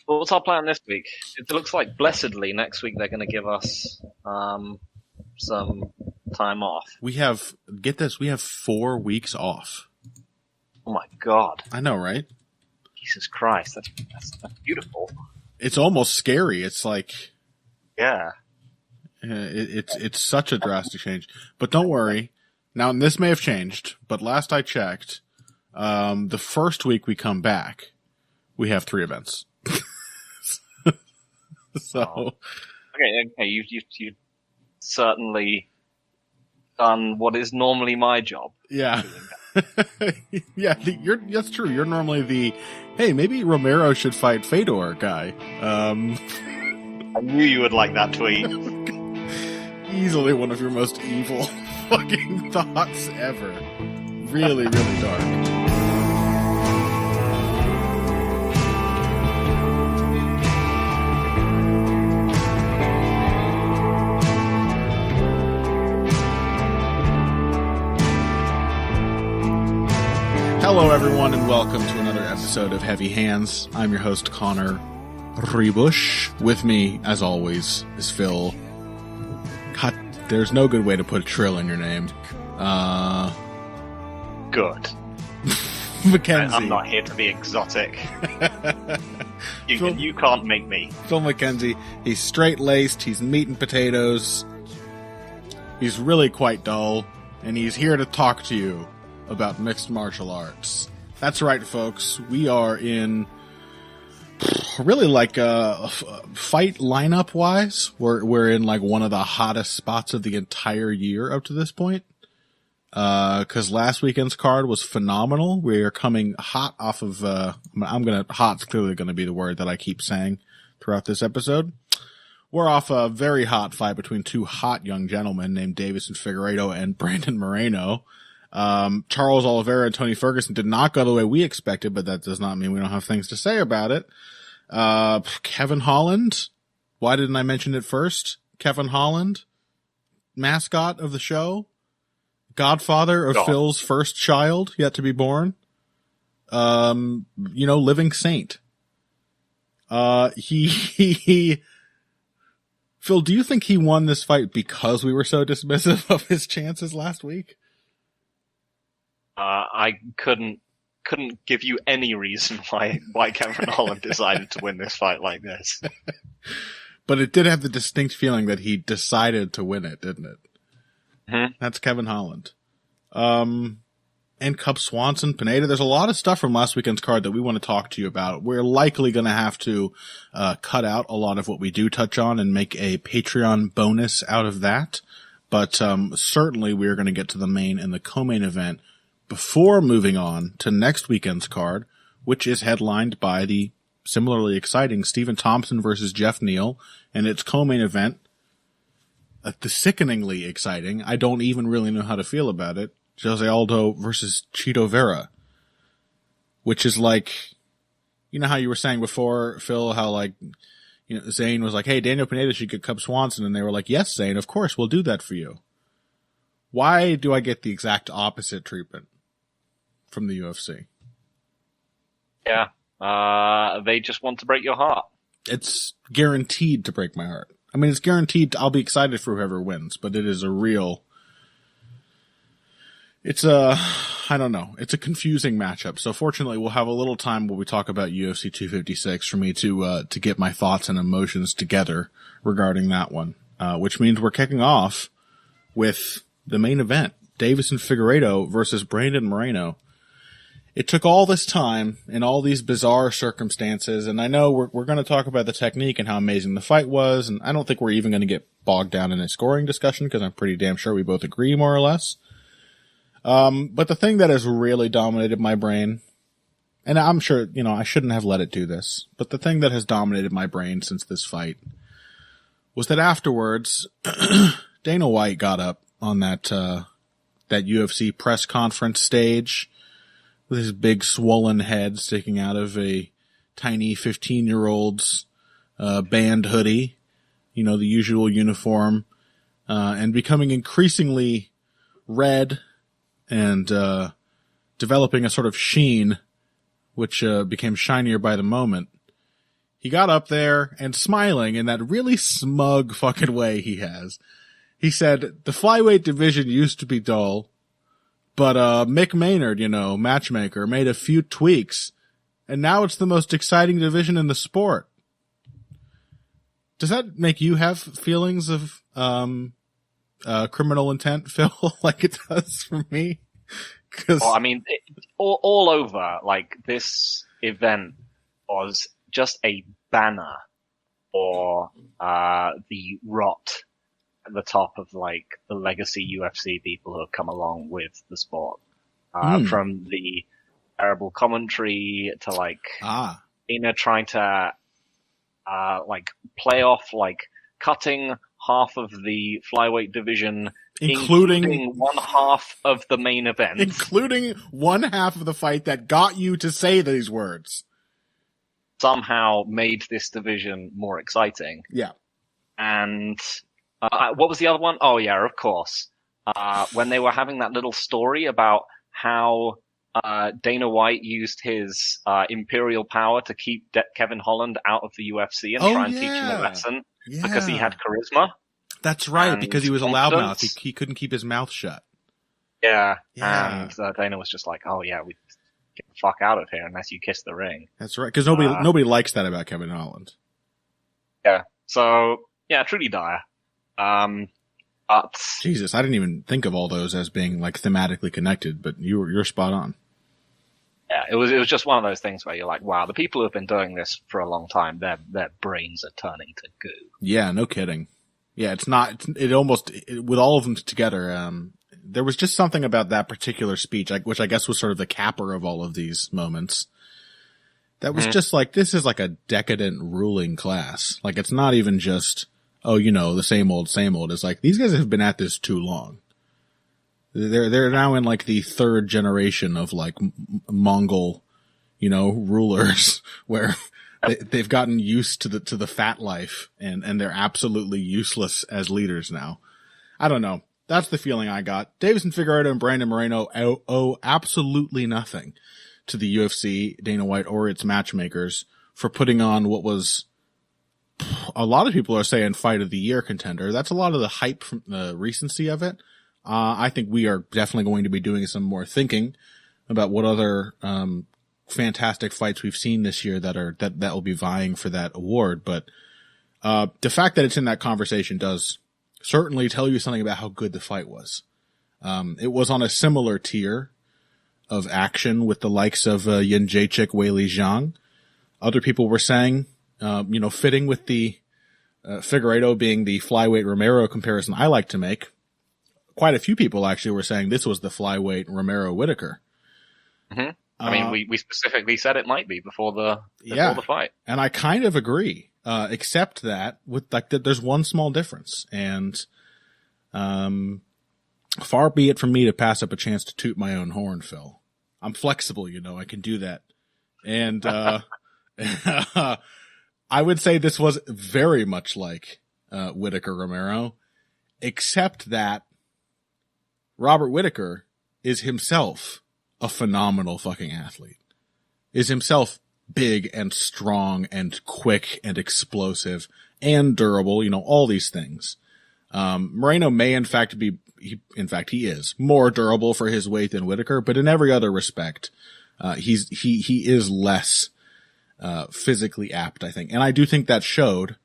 What's our plan this week? It looks like blessedly next week they're going to give us some time off. We have, get this, we have 4 weeks off. Oh my god. I know, right? Jesus Christ, that's beautiful. It's almost scary. It's like, yeah, it's such a drastic change. But don't worry. Now, this may have changed, but last I checked, the first week we come back, we have 3 events. So, okay, you've certainly done what is normally my job. Yeah. Yeah, that's true. You're normally the, hey, maybe Romero should fight Fedor guy. I knew you would like that tweet. Easily one of your most evil fucking thoughts ever. Really, really dark. Hello, everyone, and welcome to another episode of Heavy Hands. I'm your host, Connor Rebush. With me, as always, is Phil. God, there's no good way to put a trill in your name. Good. Mackenzie. I'm not here to be exotic. You can't make me. Phil Mackenzie. He's straight-laced. He's meat and potatoes. He's really quite dull, and he's here to talk to you about mixed martial arts. That's right, folks. We are in really like fight lineup wise. We're in like one of the hottest spots of the entire year up to this point. Cause last weekend's card was phenomenal. We are coming hot off of, hot's clearly gonna be the word that I keep saying throughout this episode. We're off a very hot fight between 2 hot young gentlemen named Davis and Figareto and Brandon Moreno. Charles Oliveira and Tony Ferguson did not go the way we expected, but that does not mean we don't have things to say about it. Kevin Holland. Why didn't I mention it first? Kevin Holland, mascot of the show, godfather of Phil's first child yet to be born. Living saint. Phil, do you think he won this fight because we were so dismissive of his chances last week? I couldn't give you any reason why Kevin Holland decided to win this fight like this. But it did have the distinct feeling that he decided to win it, didn't it? Mm-hmm. That's Kevin Holland. And Cub Swanson, Pineda. There's a lot of stuff from last weekend's card that we want to talk to you about. We're likely going to have to cut out a lot of what we do touch on and make a Patreon bonus out of that. But certainly we're going to get to the main and the co-main event before moving on to next weekend's card, which is headlined by the similarly exciting Stephen Thompson versus Jeff Neal, and its co-main event, the sickeningly exciting, I don't even really know how to feel about it, Jose Aldo versus Chito Vera, which is like, you know how you were saying before, Phil, how like, you know, Zane was like, hey, Daniel Pineda should get Cub Swanson, and they were like, yes, Zane, of course, we'll do that for you. Why do I get the exact opposite treatment from the UFC? Yeah, they just want to break your heart. It's guaranteed to break my heart. I mean, it's guaranteed I'll be excited for whoever wins, but it is it's a confusing matchup. So fortunately, we'll have a little time where we talk about UFC 256 for me to get my thoughts and emotions together regarding that one. Which means we're kicking off with the main event, Davis and Figareto versus Brandon Moreno. It took all this time and all these bizarre circumstances, and I know we're going to talk about the technique and how amazing the fight was, and I don't think we're even going to get bogged down in a scoring discussion because I'm pretty damn sure we both agree more or less. But the thing that has really dominated my brain, and I'm sure, you know, I shouldn't have let it do this, but the thing that has dominated my brain since this fight was that afterwards, Dana White got up on that UFC press conference stage with his big swollen head sticking out of a tiny 15-year-old's band hoodie, you know, the usual uniform, and becoming increasingly red and developing a sort of sheen, which became shinier by the moment. He got up there and smiling in that really smug fucking way he has. He said, the flyweight division used to be dull, but Mick Maynard, matchmaker, made a few tweaks, and now it's the most exciting division in the sport. Does that make you have feelings of criminal intent, Phil, like it does for me? Well, I mean, all over, like, this event was just a banner for the rot at the top of, like, the legacy UFC people who have come along with the sport. From the terrible commentary to, like, trying to like, play off, like, cutting half of the flyweight division, including one half of the main event. Including one half of the fight that got you to say these words. Somehow made this division more exciting. Yeah. And what was the other one? Oh, yeah, of course. When they were having that little story about how Dana White used his imperial power to keep Kevin Holland out of the UFC and try and teach him a lesson because he had charisma. That's right, because he was a loudmouth. He couldn't keep his mouth shut. Yeah. And Dana was just like, oh, yeah, we get the fuck out of here unless you kiss the ring. That's right, because nobody likes that about Kevin Holland. Yeah. So, yeah, truly dire. But Jesus, I didn't even think of all those as being, like, thematically connected, but you're spot on. Yeah, it was just one of those things where you're like, wow, the people who have been doing this for a long time, their brains are turning to goo. Yeah, no kidding. Yeah, with all of them together, there was just something about that particular speech, which I guess was sort of the capper of all of these moments. That was just like, this is like a decadent ruling class. Like, it's not even just, the same old. It's like, these guys have been at this too long. They're now in like the third generation of like Mongol, rulers where they've gotten used to the fat life and they're absolutely useless as leaders now. I don't know. That's the feeling I got. Deiveson Figueredo and Brandon Moreno owe absolutely nothing to the UFC, Dana White, or its matchmakers for putting on what was, a lot of people are saying, fight of the year contender. That's a lot of the hype from the recency of it. I think we are definitely going to be doing some more thinking about what other fantastic fights we've seen this year that will be vying for that award. But the fact that it's in that conversation does certainly tell you something about how good the fight was. It was on a similar tier of action with the likes of Yin Jacek, Weili Zhang. Other people were saying, fitting with the Figueredo being the flyweight Romero comparison I like to make. Quite a few people actually were saying this was the flyweight Romero-Whittaker. Mm-hmm. I mean, we specifically said it might be before the fight. And I kind of agree, except that with like there's one small difference, and far be it from me to pass up a chance to toot my own horn, Phil. I'm flexible, I can do that. And I would say this was very much like Whittaker Romero, except that Robert Whittaker is himself a phenomenal fucking athlete. Is himself big and strong and quick and explosive and durable, all these things. Moreno may in fact he is more durable for his weight than Whittaker, but in every other respect, he is less physically apt, I think. And I do think that showed.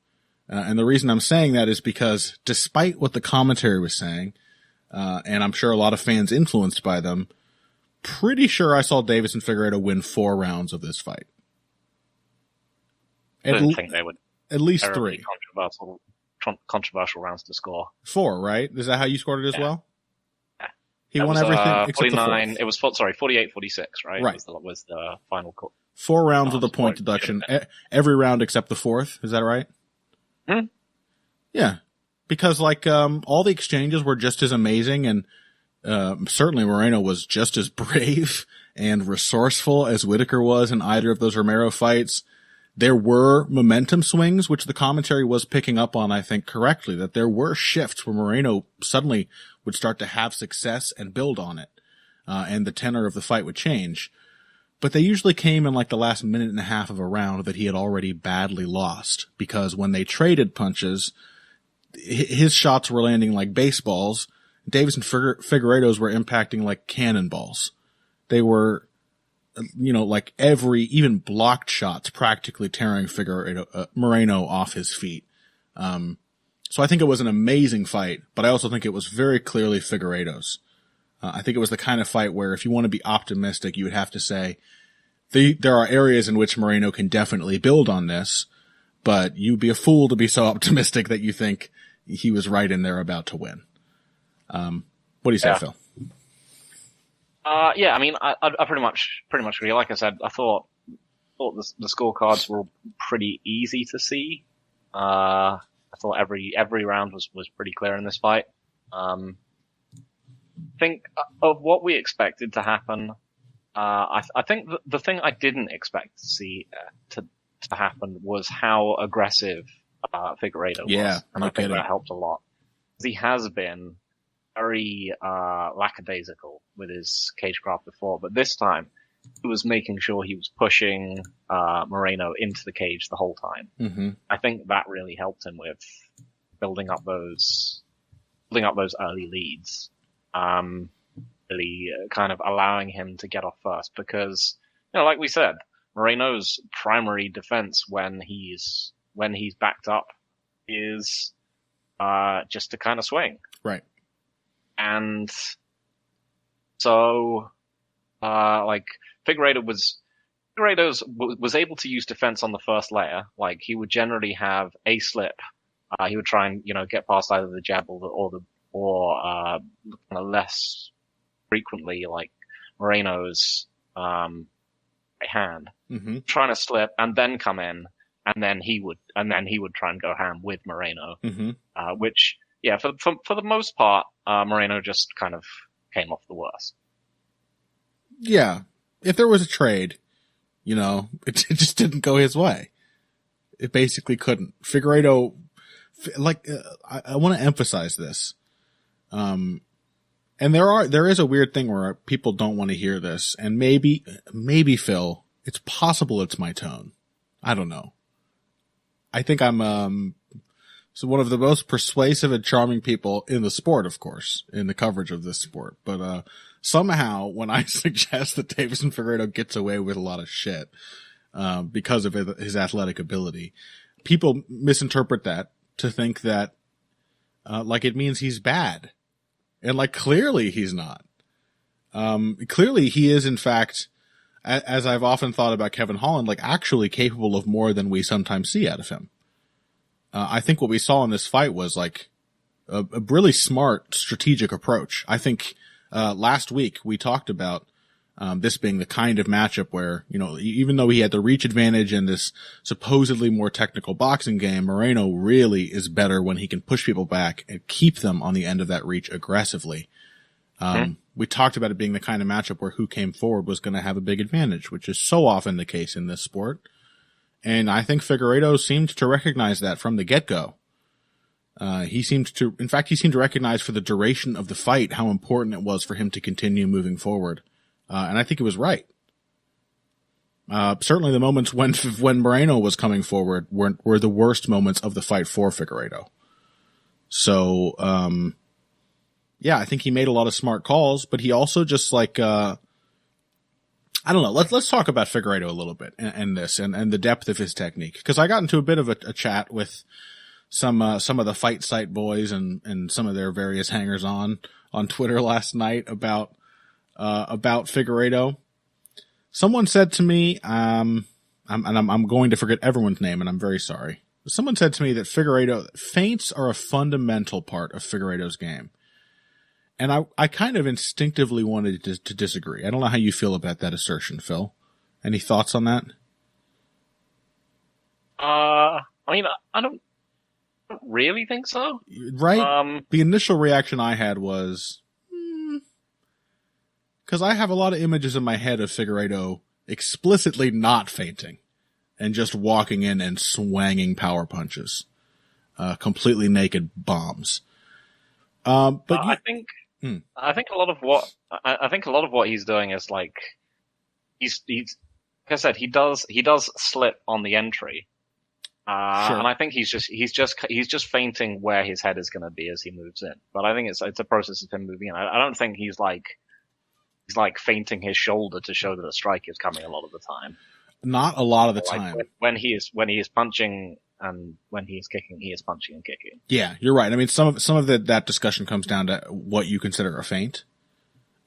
And the reason I'm saying that is because despite what the commentary was saying, and I'm sure a lot of fans influenced by them, pretty sure I saw Deiveson Figueredo win 4 rounds of this fight. I didn't think they would. At least 3. Controversial rounds to score. 4, right? Is that how you scored it as well? Yeah. He won everything except 49. the 4th. It was 48-46, right? Right. Was the final call. 4 rounds with a point deduction. Every round except the 4th. Is that right? Hmm. Yeah. Because all the exchanges were just as amazing, and certainly Moreno was just as brave and resourceful as Whittaker was in either of those Romero fights. There were momentum swings, which the commentary was picking up on, I think, correctly, that there were shifts where Moreno suddenly would start to have success and build on it, and the tenor of the fight would change. But they usually came in like the last minute and a half of a round that he had already badly lost, because when they traded punches, his shots were landing like baseballs. Davis and Figareto's were impacting like cannonballs. They were, like even blocked shots practically tearing Moreno off his feet. So I think it was an amazing fight, but I also think it was very clearly Figareto's. I think it was the kind of fight where if you want to be optimistic, you would have to say there are areas in which Moreno can definitely build on this, but you'd be a fool to be so optimistic that you think he was right and they're about to win. What do you say, Phil? Yeah, I mean, I pretty much agree. Like I said, I thought the scorecards were pretty easy to see. I thought every round was pretty clear in this fight. Think of what we expected to happen. I think the thing I didn't expect to see to happen was how aggressive Figareto was, and I think that helped a lot. He has been very lackadaisical with his cagecraft before, but this time he was making sure he was pushing Moreno into the cage the whole time. Mm-hmm. I think that really helped him with building up those early leads. Really kind of allowing him to get off first, because like we said, Moreno's primary defense when he's backed up is just to kind of swing. Right. And so Figareto was able to use defense on the first layer. Like, he would generally have a slip. He would try and get past either the jab or less frequently, like Moreno's right hand, trying to slip and then come in, and then he would try and go ham with Moreno, which for the most part, Moreno just kind of came off the worst. Yeah, if there was a trade, it just didn't go his way. It basically couldn't. Figareto, I want to emphasize this. And there is a weird thing where people don't want to hear this, and maybe Phil, it's possible it's my tone. I don't know. I think I'm, so one of the most persuasive and charming people in the sport, of course, in the coverage of this sport. But, somehow when I suggest that Davison Figueiredo gets away with a lot of shit, because of his athletic ability, people misinterpret that to think that, it means he's bad. And clearly he's not. Clearly he is, in fact, as I've often thought about Kevin Holland, actually capable of more than we sometimes see out of him. I think what we saw in this fight was a really smart strategic approach. I think, last week we talked about, this being the kind of matchup where, even though he had the reach advantage in this supposedly more technical boxing game, Moreno really is better when he can push people back and keep them on the end of that reach aggressively. We talked about it being the kind of matchup where who came forward was going to have a big advantage, which is so often the case in this sport. And I think Figareto seemed to recognize that from the get-go. He seemed to recognize for the duration of the fight how important it was for him to continue moving forward. And I think he was right. Certainly the moments when Moreno was coming forward were the worst moments of the fight for Figareto. So, I think he made a lot of smart calls, but he also just I don't know. Let's talk about Figareto a little bit and the depth of his technique. Cause I got into a bit of a chat with some of the fight site boys and some of their various hangers on Twitter last night about Figareto. Someone said to me, I'm going to forget everyone's name, and I'm very sorry. Someone said to me that feints are a fundamental part of Figareto's game. And I kind of instinctively wanted to disagree. I don't know how you feel about that assertion, Phil. Any thoughts on that? I mean, I don't really think so. Right? The initial reaction I had was, because I have a lot of images in my head of Figareto explicitly not feinting and just walking in and swanging power punches, completely naked bombs. I think a lot of what he's doing is he's like I said, he does slip on the entry. Sure. And I think he's just feinting where his head is going to be as he moves in. But I think it's a process of him moving in. I don't think he's like feinting his shoulder to show that a strike is coming a lot of the time. Not a lot of the time. When he is punching and when he is kicking, he is punching and kicking. Yeah, you're right. I mean, some of that discussion comes down to what you consider a feint.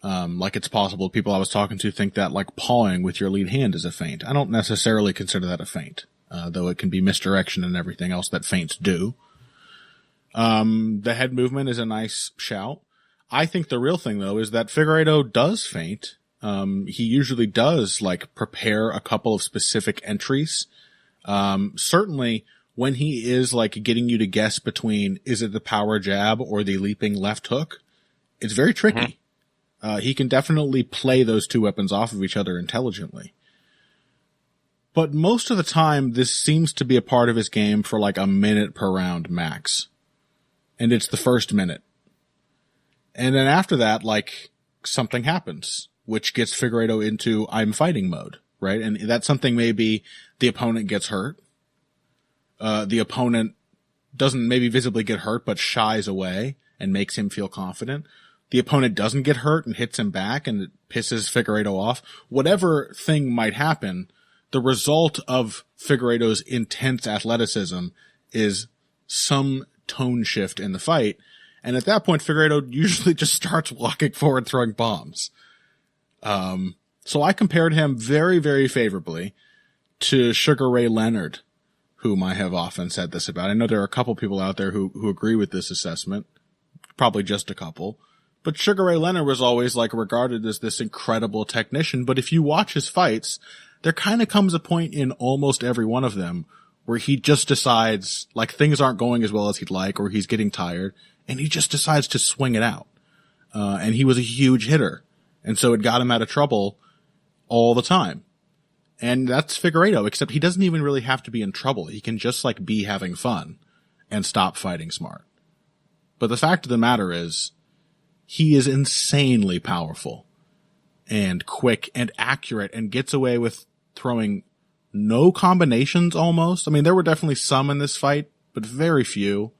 Like it's possible people I was talking to think that like pawing with your lead hand is a feint. I don't necessarily consider that a feint. Though it can be misdirection and everything else that feints do. The head movement is a nice shout. I think the real thing though is that Figareto does feint. He usually does like prepare a couple of specific entries. Certainly when he is like getting you to guess between is it the power jab or the leaping left hook, it's very tricky. He can definitely play those two weapons off of each other intelligently. But most of the time, this seems to be a part of his game for like a minute per round max. And it's the first minute. And then after that, like, something happens, which gets Figareto into I'm fighting mode, right? And that something may be the opponent gets hurt. The opponent doesn't maybe visibly get hurt, but shies away and makes him feel confident. The opponent doesn't get hurt and hits him back and it pisses Figareto off. Whatever thing might happen, the result of Figareto's intense athleticism is some tone shift in the fight. And at that point, Figareto usually just starts walking forward, throwing bombs. So I compared him very, very favorably to Sugar Ray Leonard, whom I have often said this about. I know there are a couple people out there who agree with this assessment. Probably just a couple. But Sugar Ray Leonard was always like regarded as this incredible technician. But if you watch his fights, there kind of comes a point in almost every one of them where he just decides like things aren't going as well as he'd like or he's getting tired and he just decides to swing it out. And he was a huge hitter. And so it got him out of trouble all the time. And that's Figareto, except he doesn't even really have to be in trouble. He can just like be having fun and stop fighting smart. But the fact of the matter is he is insanely powerful and quick and accurate and gets away with throwing no combinations almost. I mean, there were definitely some in this fight, but very few.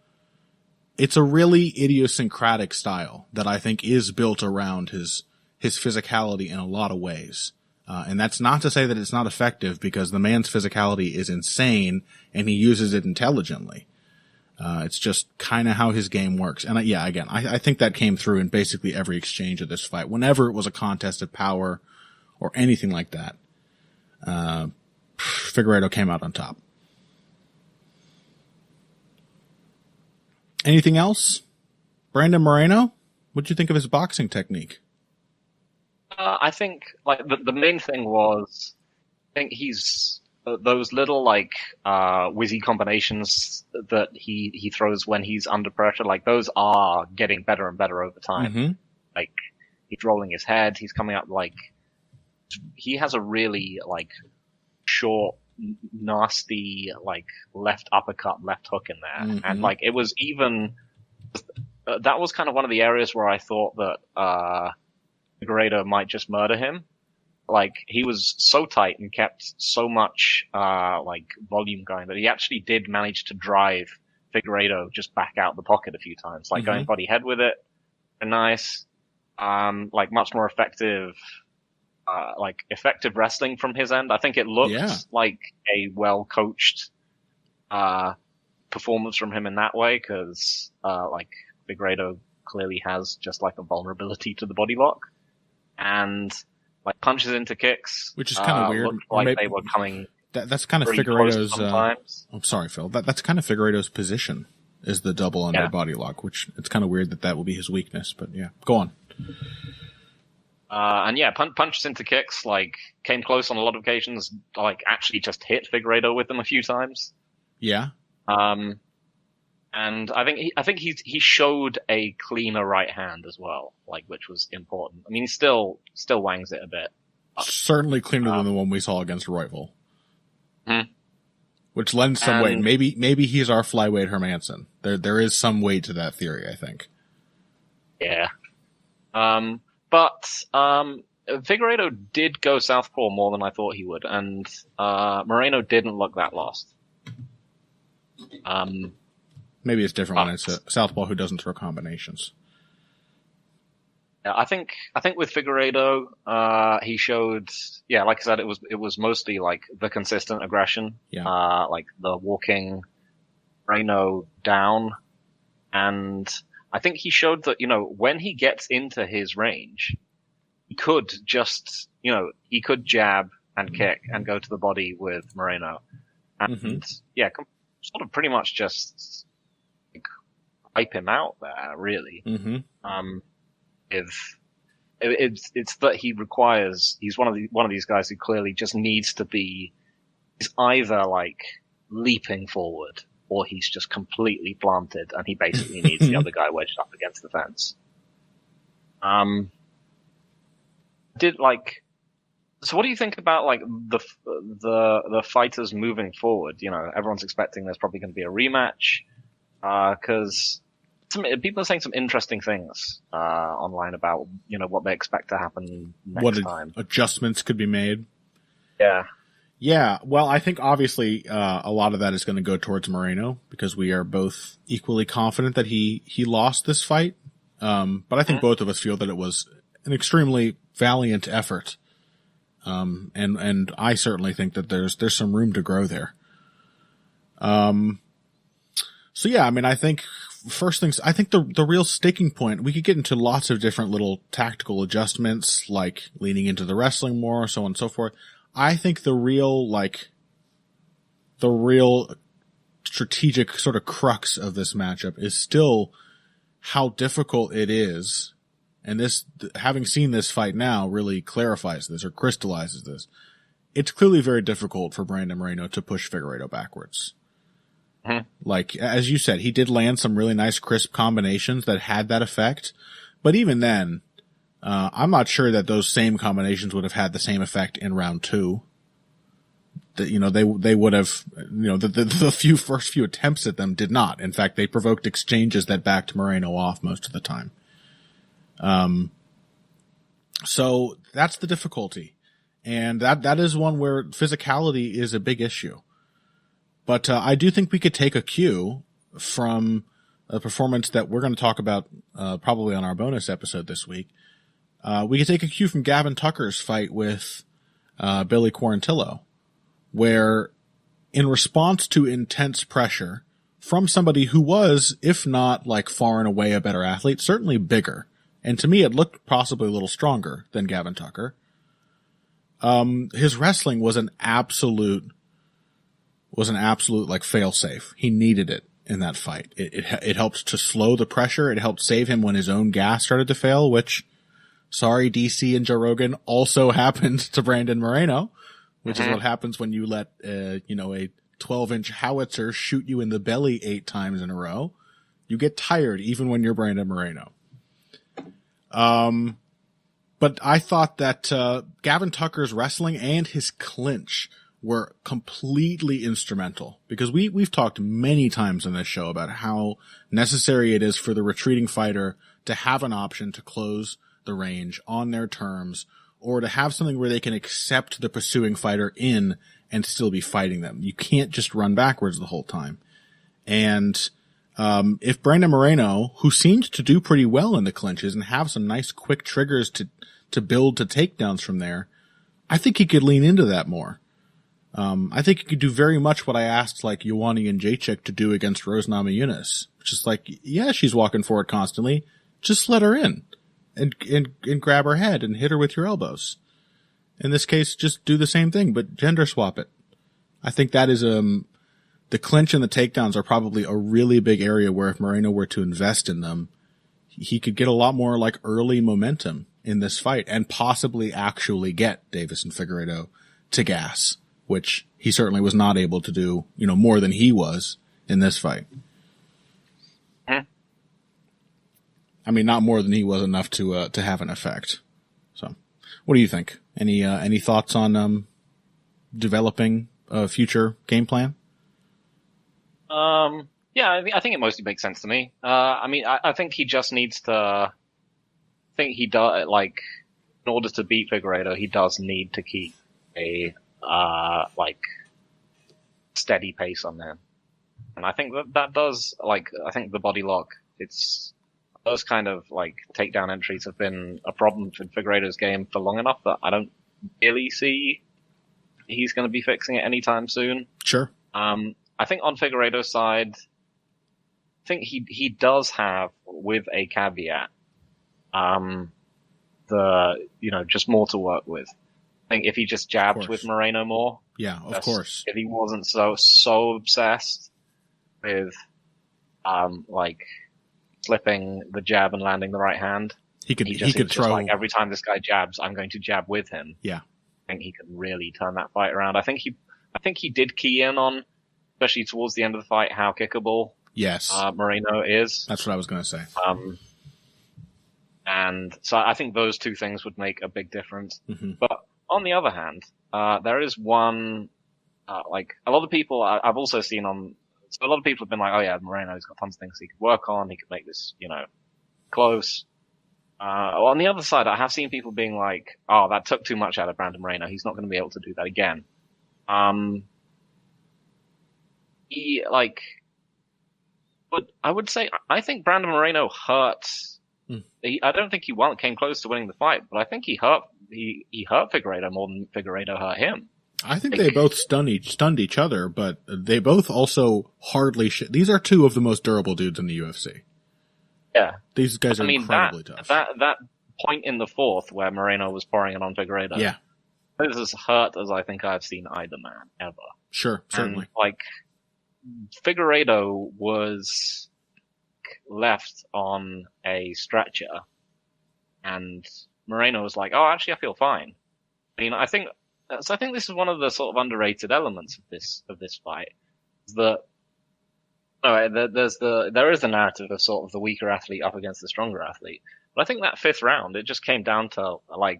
It's a really idiosyncratic style that I think is built around his physicality in a lot of ways. And that's not to say that it's not effective because the man's physicality is insane and he uses it intelligently. It's just kind of how his game works. And I think that came through in basically every exchange of this fight. Whenever it was a contest of power or anything like that, Figareto came out on top. Anything else? Brandon Moreno, what'd you think of his boxing technique? I think like the main thing was, I think he's those little like whizzy combinations that he throws when he's under pressure. Like those are getting better and better over time. Mm-hmm. Like he's rolling his head. He's coming up like he has a really like short, nasty like left uppercut, left hook in there, Mm-hmm. and like it was even that was kind of one of the areas where I thought that Figareto might just murder him. Like he was so tight and kept so much like volume going that he actually did manage to drive Figareto just back out the pocket a few times, like going body head with it. And nice, like much more effective, like effective wrestling from his end. I think it looked like a well coached performance from him in that way, because like Figareto clearly has just like a vulnerability to the body lock. And like punches into kicks, which is kind of weird. Looked like they were coming. That's kind of Figareto's. I'm sorry, Phil. That's kind of Figareto's position is the double under body lock, which it's kind of weird that will be his weakness. But yeah, go on. And yeah, punches into kicks, like came close on a lot of occasions. Like actually just hit Figareto with them a few times. Yeah. And I think he showed a cleaner right hand as well, like which was important. I mean, he still wangs it a bit. Certainly cleaner than the one we saw against Royval. Hmm. Which lends some weight. Maybe he's our flyweight Hermanson. There is some weight to that theory, I think. Yeah. But Figareto did go southpaw more than I thought he would, and Moreno didn't look that lost. Maybe it's different when it's a southpaw who doesn't throw combinations. Yeah, I think with Figareto, he showed, yeah, like I said, it was mostly like the consistent aggression, like the walking Moreno down, and I think he showed that, when he gets into his range, he could just, he could jab and kick and go to the body with Moreno, and sort of pretty much just like, wipe him out there, really. If it's that he's one of these guys who clearly just needs to be, he's either like leaping forward or he's just completely planted and he basically needs the other guy wedged up against the fence. So what do you think about like the fighters moving forward? Everyone's expecting there's probably going to be a rematch, because people are saying some interesting things online about what they expect to happen next time. Adjustments could be made. Yeah. Well, I think obviously a lot of that is going to go towards Moreno because we are both equally confident that he lost this fight. But I think both of us feel that it was an extremely valiant effort. And I certainly think that there's some room to grow there. So yeah, I mean, I think first things, I think the real sticking point, we could get into lots of different little tactical adjustments, like leaning into the wrestling more, so on and so forth. I think the real strategic sort of crux of this matchup is still how difficult it is. And this, having seen this fight now really clarifies this or crystallizes this. It's clearly very difficult for Brandon Moreno to push Figareto backwards. Like, as you said, he did land some really nice crisp combinations that had that effect. But even then, I'm not sure that those same combinations would have had the same effect in round 2. That, they would have, the first few attempts at them did not. In fact, they provoked exchanges that backed Moreno off most of the time. So that's the difficulty. And that is one where physicality is a big issue. But I do think we could take a cue from a performance that we're going to talk about probably on our bonus episode this week. We could take a cue from Gavin Tucker's fight with Billy Quarantillo, where in response to intense pressure from somebody who was, if not like far and away a better athlete, certainly bigger, and to me it looked possibly a little stronger than Gavin Tucker, his wrestling was an absolute like fail-safe. He needed it in that fight. It helped to slow the pressure. It helped save him when his own gas started to fail, which, sorry, DC and Joe Rogan, also happened to Brandon Moreno, which is what happens when you let, a 12-inch howitzer shoot you in the belly 8 times in a row. You get tired even when you're Brandon Moreno. But I thought that, Gavin Tucker's wrestling and his clinch were completely instrumental, because we've talked many times on this show about how necessary it is for the retreating fighter to have an option to close the range on their terms, or to have something where they can accept the pursuing fighter in and still be fighting them. You can't just run backwards the whole time. And if Brandon Moreno, who seemed to do pretty well in the clinches and have some nice quick triggers to build to takedowns from there, I think he could lean into that more. I think he could do very much what I asked like Ioane and Jacek to do against Rose Namajunas, which is like, yeah, she's walking forward constantly. Just let her in and grab her head and hit her with your elbows. In this case, just do the same thing, but gender swap it. I think that is, the clinch and the takedowns are probably a really big area where if Moreno were to invest in them, he could get a lot more like early momentum in this fight and possibly actually get Davis and Figareto to gas, which he certainly was not able to do, more than he was in this fight. I mean, not more than he was enough to have an effect. So, what do you think? Any thoughts on, developing a future game plan? Yeah, I think it mostly makes sense to me. I think he just needs to, I think he does, like, in order to beat Figareto, he does need to keep a steady pace on him. And I think that does, I think the body lock, those kind of, takedown entries have been a problem for Figueiredo's game for long enough that I don't really see he's going to be fixing it anytime soon. Sure. I think on Figueiredo's side, I think he does have, with a caveat, just more to work with. I think if he just jabbed with Moreno more. Yeah, of course. If he wasn't so obsessed with, flipping the jab and landing the right hand. He could throw. Every time this guy jabs, I'm going to jab with him. Yeah. I think he could really turn that fight around. I think he did key in on, especially towards the end of the fight, how kickable. Yes. Moreno is. That's what I was going to say. And so I think those two things would make a big difference. Mm-hmm. But on the other hand, there is one, a lot of people I've also seen so a lot of people have been like, oh yeah, Moreno's got tons of things he could work on. He could make this, close. On the other side, I have seen people being like, oh, that took too much out of Brandon Moreno. He's not going to be able to do that again. But I would say, I think Brandon Moreno hurt. I don't think he came close to winning the fight, but I think he hurt Figareto more than Figareto hurt him. I think they both stunned each other, but they both also hardly these are two of the most durable dudes in the UFC. Yeah. These guys are incredibly tough. That point in the fourth where Moreno was pouring it on Figareto. Yeah. This is as hurt as I think I've seen either man ever. Sure, certainly. And, Figareto was left on a stretcher and Moreno was like, oh, actually I feel fine. I mean, I think this is one of the sort of underrated elements of this fight. There is the narrative of sort of the weaker athlete up against the stronger athlete. But I think that fifth round, it just came down to I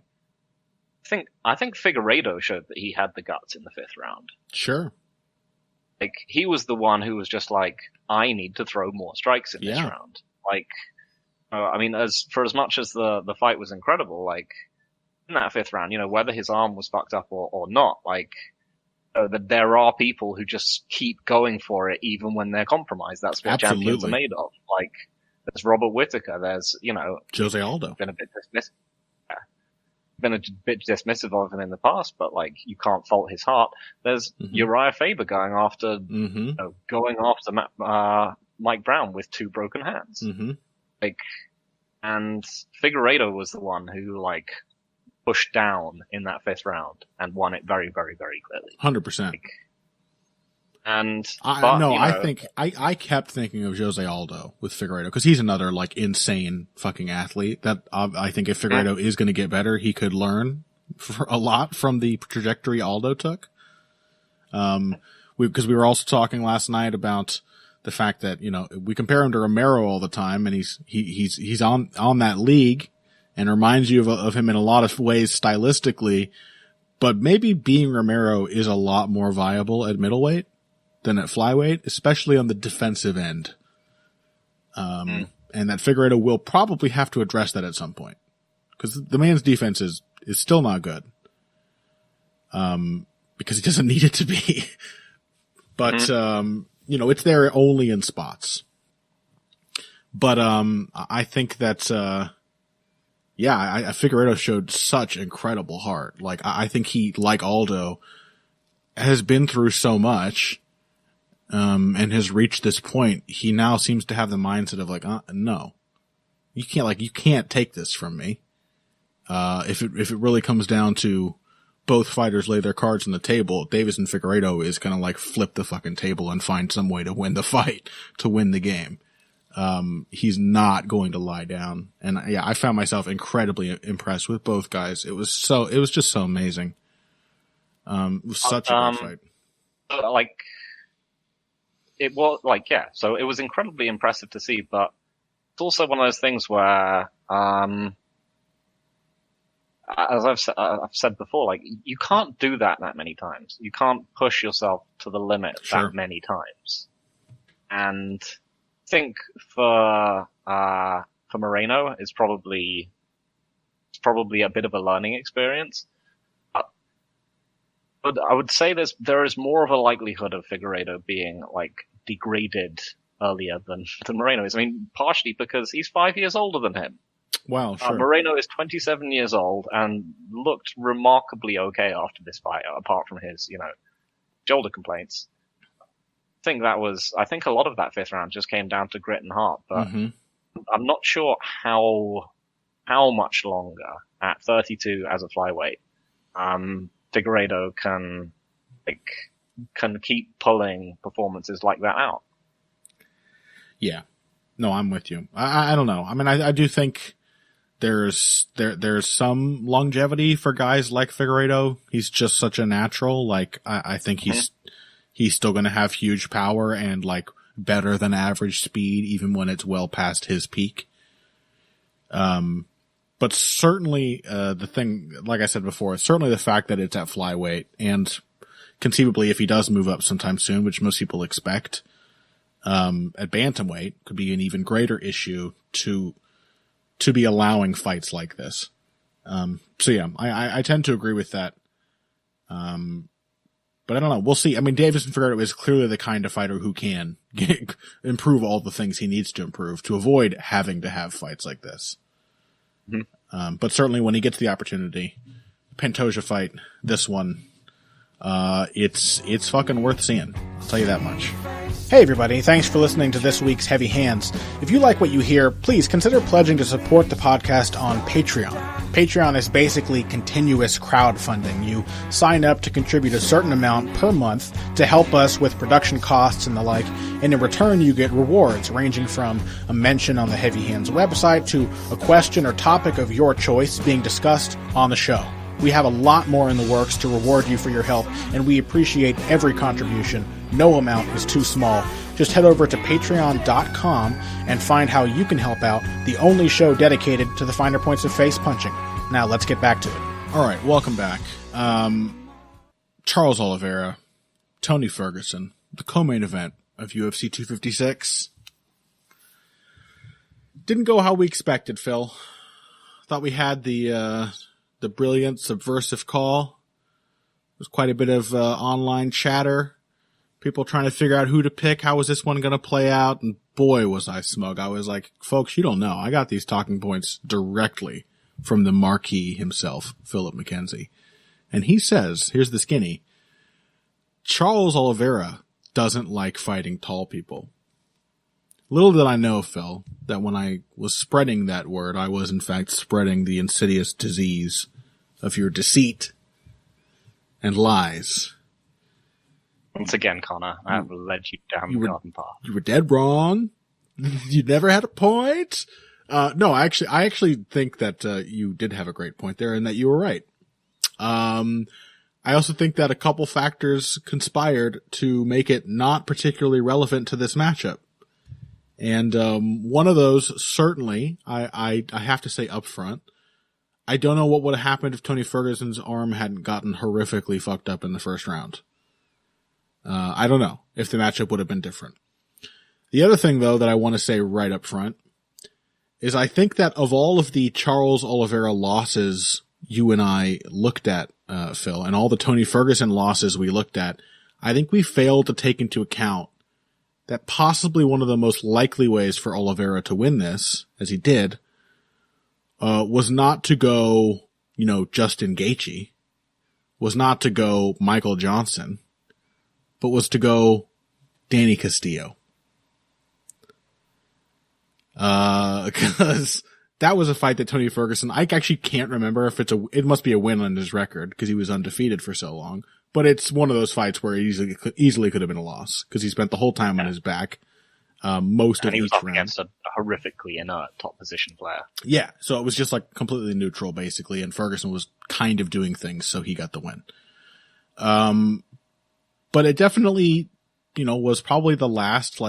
think Figareto showed that he had the guts in the fifth round. Sure. He was the one who was just like, I need to throw more strikes in this round. I mean, as much as the fight was incredible, in that fifth round, whether his arm was fucked up or not, there are people who just keep going for it even when they're compromised. That's what champions are made of. There's Robert Whittaker. There's, Jose Aldo. Been a bit dismissive of him in the past, but you can't fault his heart. There's Uriah Faber going after Mike Brown with two broken hands. And Figueiredo was the one who pushed down in that fifth round and won it very, very, very clearly. 100%. I kept thinking of Jose Aldo with Figaredo because he's another insane fucking athlete that I think if Figaredo is going to get better, he could learn a lot from the trajectory Aldo took. Because we were also talking last night about the fact that we compare him to Romero all the time, and he's on that league and reminds you of him in a lot of ways stylistically, but maybe being Romero is a lot more viable at middleweight than at flyweight, especially on the defensive end. And that Figueiredo will probably have to address that at some point. Because the man's defense is still not good. Because he doesn't need it to be. But, it's there only in spots. But, I think that, Figueiredo showed such incredible heart. I think he, like Aldo, has been through so much, and has reached this point. He now seems to have the mindset of no, you can't take this from me. If it really comes down to both fighters lay their cards on the table, Davis and Figueiredo is gonna flip the fucking table and find some way to win the fight, to win the game. He's not going to lie down. And I found myself incredibly impressed with both guys. It was just so amazing. It was such a great fight. It was so it was incredibly impressive to see, but it's also one of those things where, as I've said before, you can't do that many times. You can't push yourself to the limit that many times. And I think for Moreno, it's probably probably a bit of a learning experience. But I would say there is more of a likelihood of Figareto being like degraded earlier than Moreno is. I mean, partially because he's 5 years older than him. Wow, sure. Moreno is 27 years old and looked remarkably okay after this fight, apart from his, shoulder complaints. I think a lot of that fifth round just came down to grit and heart, but I'm not sure how much longer at 32 as a flyweight, Figueiredo can keep pulling performances like that out. Yeah. No, I'm with you. I don't know. I mean, I do think there's some longevity for guys like Figareto. He's just such a natural. Like, I think he's still going to have huge power and like better than average speed, even when it's well past his peak. But certainly, the thing, like I said before, certainly the fact that it's at flyweight, and conceivably if he does move up sometime soon, which most people expect, at bantamweight could be an even greater issue to be allowing fights like this. So yeah, I tend to agree with that. But I don't know. We'll see. I mean, Deiveson Figueiredo is clearly the kind of fighter who can improve all the things he needs to improve to avoid having to have fights like this. But certainly when he gets the opportunity, Pantoja fight, this one, it's fucking worth seeing. I'll tell you that much. Hey everybody, thanks for listening to this week's Heavy Hands. If you like what you hear, please consider pledging to support the podcast on Patreon. Patreon is basically continuous crowdfunding. You sign up to contribute a certain amount per month to help us with production costs and the like, and in return you get rewards ranging from a mention on the Heavy Hands website to a question or topic of your choice being discussed on the show. We have a lot more in the works to reward you for your help, and we appreciate every contribution. No amount is too small. Just head over to patreon.com and find how you can help out, the only show dedicated to the finer points of face punching. Now let's get back to it. All right, welcome back. Charles Oliveira, Tony Ferguson, the co-main event of UFC 256. Didn't go how we expected, Phil. Thought we had the brilliant subversive call. There's quite a bit of online chatter. People trying to figure out who to pick. How was this one going to play out? And boy, was I smug. I was like, folks, you don't know. I got these talking points directly from the marquee himself, Philip McKenzie. And he says, here's the skinny, Charles Oliveira doesn't like fighting tall people. Little did I know, Phil, that when I was spreading that word, I was in fact spreading the insidious disease of your deceit and lies. Once again, Connor, I have led you down the garden path. You were dead wrong. You never had a point. No, I actually think that you did have a great point there, and that you were right. I also think that a couple factors conspired to make it not particularly relevant to this matchup. And one of those, certainly, I have to say up front, I don't know what would have happened if Tony Ferguson's arm hadn't gotten horrifically fucked up in the first round. I don't know if the matchup would have been different. The other thing, though, that I want to say right up front is I think that of all of the Charles Oliveira losses you and I looked at, Phil, and all the Tony Ferguson losses we looked at, I think we failed to take into account that possibly one of the most likely ways for Oliveira to win this, as he did, was not to go, Justin Gaethje, was not to go Michael Johnson, but was to go Danny Castillo. Because that was a fight that Tony Ferguson, I actually can't remember if it must be a win on his record because he was undefeated for so long, but it's one of those fights where it easily could have been a loss because he spent the whole time on his back, most of each round. And he was up against a horrifically inert top position player. Yeah. So it was just like completely neutral basically, and Ferguson was kind of doing things, so he got the win. But it definitely, was probably the last,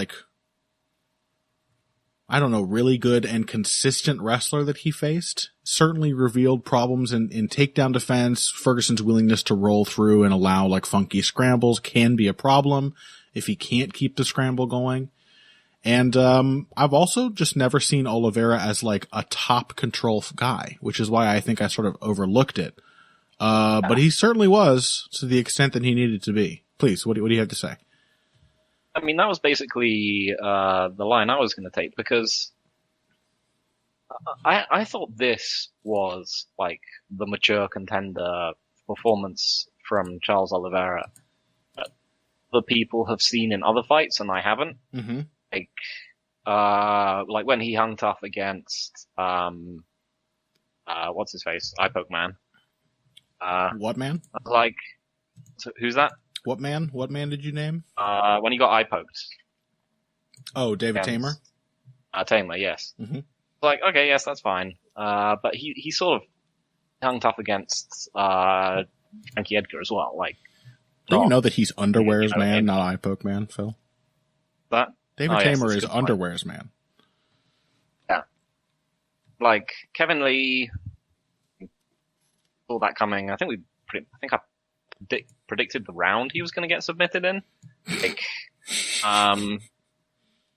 really good and consistent wrestler that he faced. Certainly revealed problems in takedown defense. Ferguson's willingness to roll through and allow funky scrambles can be a problem if he can't keep the scramble going. And I've also just never seen Oliveira as like a top control guy, which is why I think I sort of overlooked it. But he certainly was to the extent that he needed to be. Please, what do you have to say? I mean, that was basically the line I was going to take, because I thought this was like the mature contender performance from Charles Oliveira that the people have seen in other fights and I haven't. Mm-hmm. Like when he hung tough against what's his face, Eye Poke Man. What man? Like, so who's that? What man? What man did you name? When he got eye poked. Oh, David Tamer? Tamer, yes. Mm-hmm. Like, okay, yes, that's fine. But he sort of hung tough against Frankie Edgar as well. Like, do you know that he's Underwear's man, not Eye Poke Man, Phil? That? David Tamer is Underwear's man. Yeah. Like, Kevin Lee saw that coming. I think I predicted the round he was going to get submitted in. Like,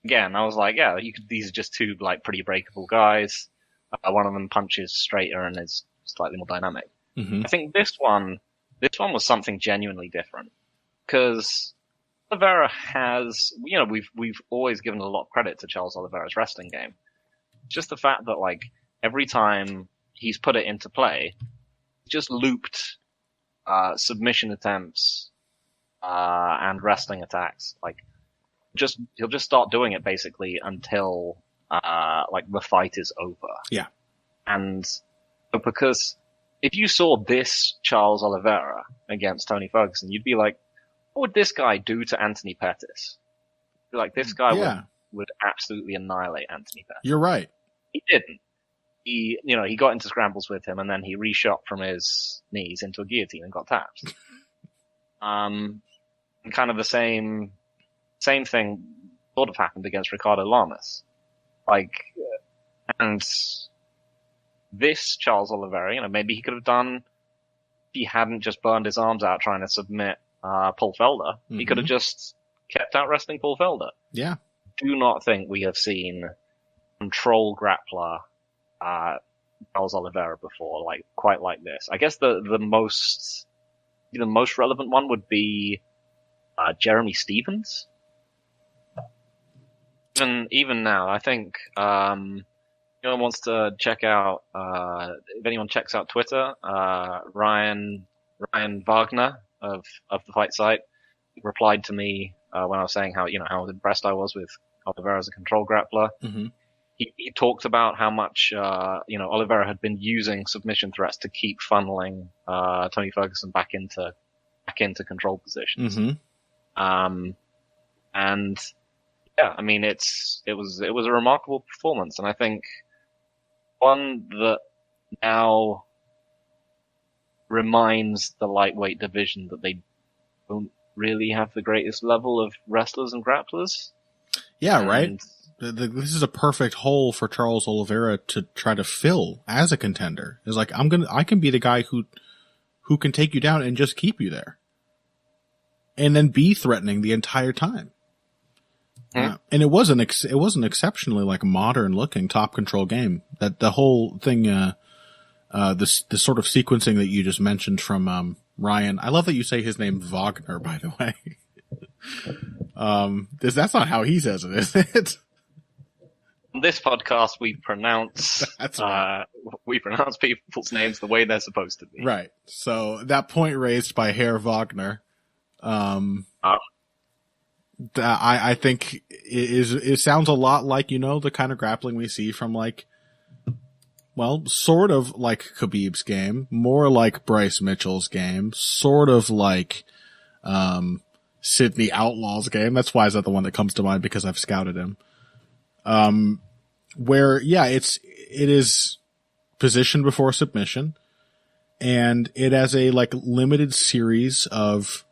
again, I was like, yeah, these are just two like pretty breakable guys. One of them punches straighter and is slightly more dynamic. Mm-hmm. I think this one was something genuinely different, because Oliveira has, we've always given a lot of credit to Charles Oliveira's wrestling game. Just the fact that like every time he's put it into play, just looped submission attempts and wrestling attacks. Like, he'll just start doing it basically until like the fight is over. Yeah. And because if you saw this Charles Oliveira against Tony Ferguson, you'd be like, what would this guy do to Anthony Pettis? Like, this guy would absolutely annihilate Anthony Pettis. You're right. He didn't. He got into scrambles with him, and then he reshot from his knees into a guillotine and got tapped. And kind of the same thing sort of happened against Ricardo Lamas. Like, and this Charles Oliveira, maybe he could have done, if he hadn't just burned his arms out trying to submit Paul Felder, he could have just kept out wrestling Paul Felder. Yeah. Do not think we have seen control grappler Charles Oliveira before, like quite like this. I guess the most relevant one would be Jeremy Stevens. Even now, I think anyone wants to check out if anyone checks out Twitter, Ryan Wagner of the Fight Site replied to me when I was saying how impressed I was with Oliveira as a control grappler. Mm-hmm. He talked about how much Oliveira had been using submission threats to keep funneling Tony Ferguson back into control positions. Mm-hmm. And yeah, I mean it was a remarkable performance, and I think one that now reminds the lightweight division that they don't really have the greatest level of wrestlers and grapplers. Yeah, right. This is a perfect hole for Charles Oliveira to try to fill as a contender. It's like, I can be the guy who can take you down and just keep you there, and then be threatening the entire time. And it was an exceptionally like modern looking top control game. That the whole thing, the sort of sequencing that you just mentioned from Ryan. I love that you say his name Wagner, by the way. That's not how he says it, is it? On this podcast, we pronounce That's right. We pronounce people's names the way they're supposed to be. Right. So that point raised by Herr Wagner, I think it sounds a lot like, the kind of grappling we see from sort of like Khabib's game, more like Bryce Mitchell's game, sort of like Sidney Outlaw's game. That's why is that the one that comes to mind, because I've scouted him. Where it is positioned before submission, and it has a limited series of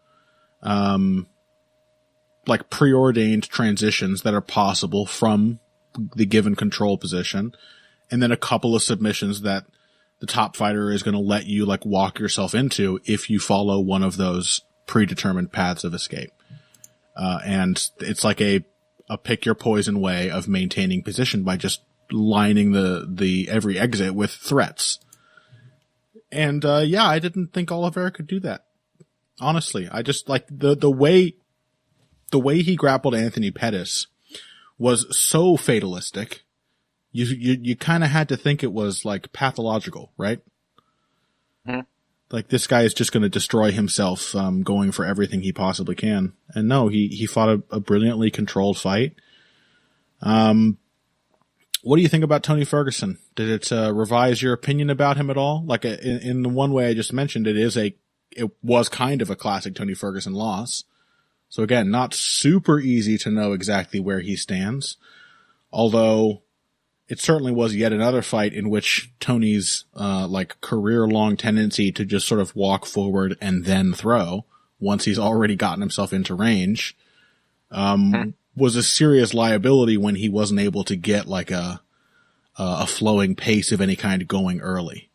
preordained transitions that are possible from the given control position, and then a couple of submissions that the top fighter is going to let you walk yourself into if you follow one of those predetermined paths of escape. And it's like a a pick your poison way of maintaining position by just lining the every exit with threats. And, I didn't think Oliveira could do that. Honestly, I just like the way he grappled Anthony Pettis was so fatalistic. You kind of had to think it was like pathological, right? Mm-hmm. Like this guy is just going to destroy himself, going for everything he possibly can. And no, he fought a brilliantly controlled fight. What do you think about Tony Ferguson? Did it revise your opinion about him at all? Like in the one way I just mentioned, it was kind of a classic Tony Ferguson loss. So again, not super easy to know exactly where he stands. Although it certainly was yet another fight in which Tony's career-long tendency to just sort of walk forward and then throw once he's already gotten himself into range was a serious liability when he wasn't able to get like a flowing pace of any kind going early.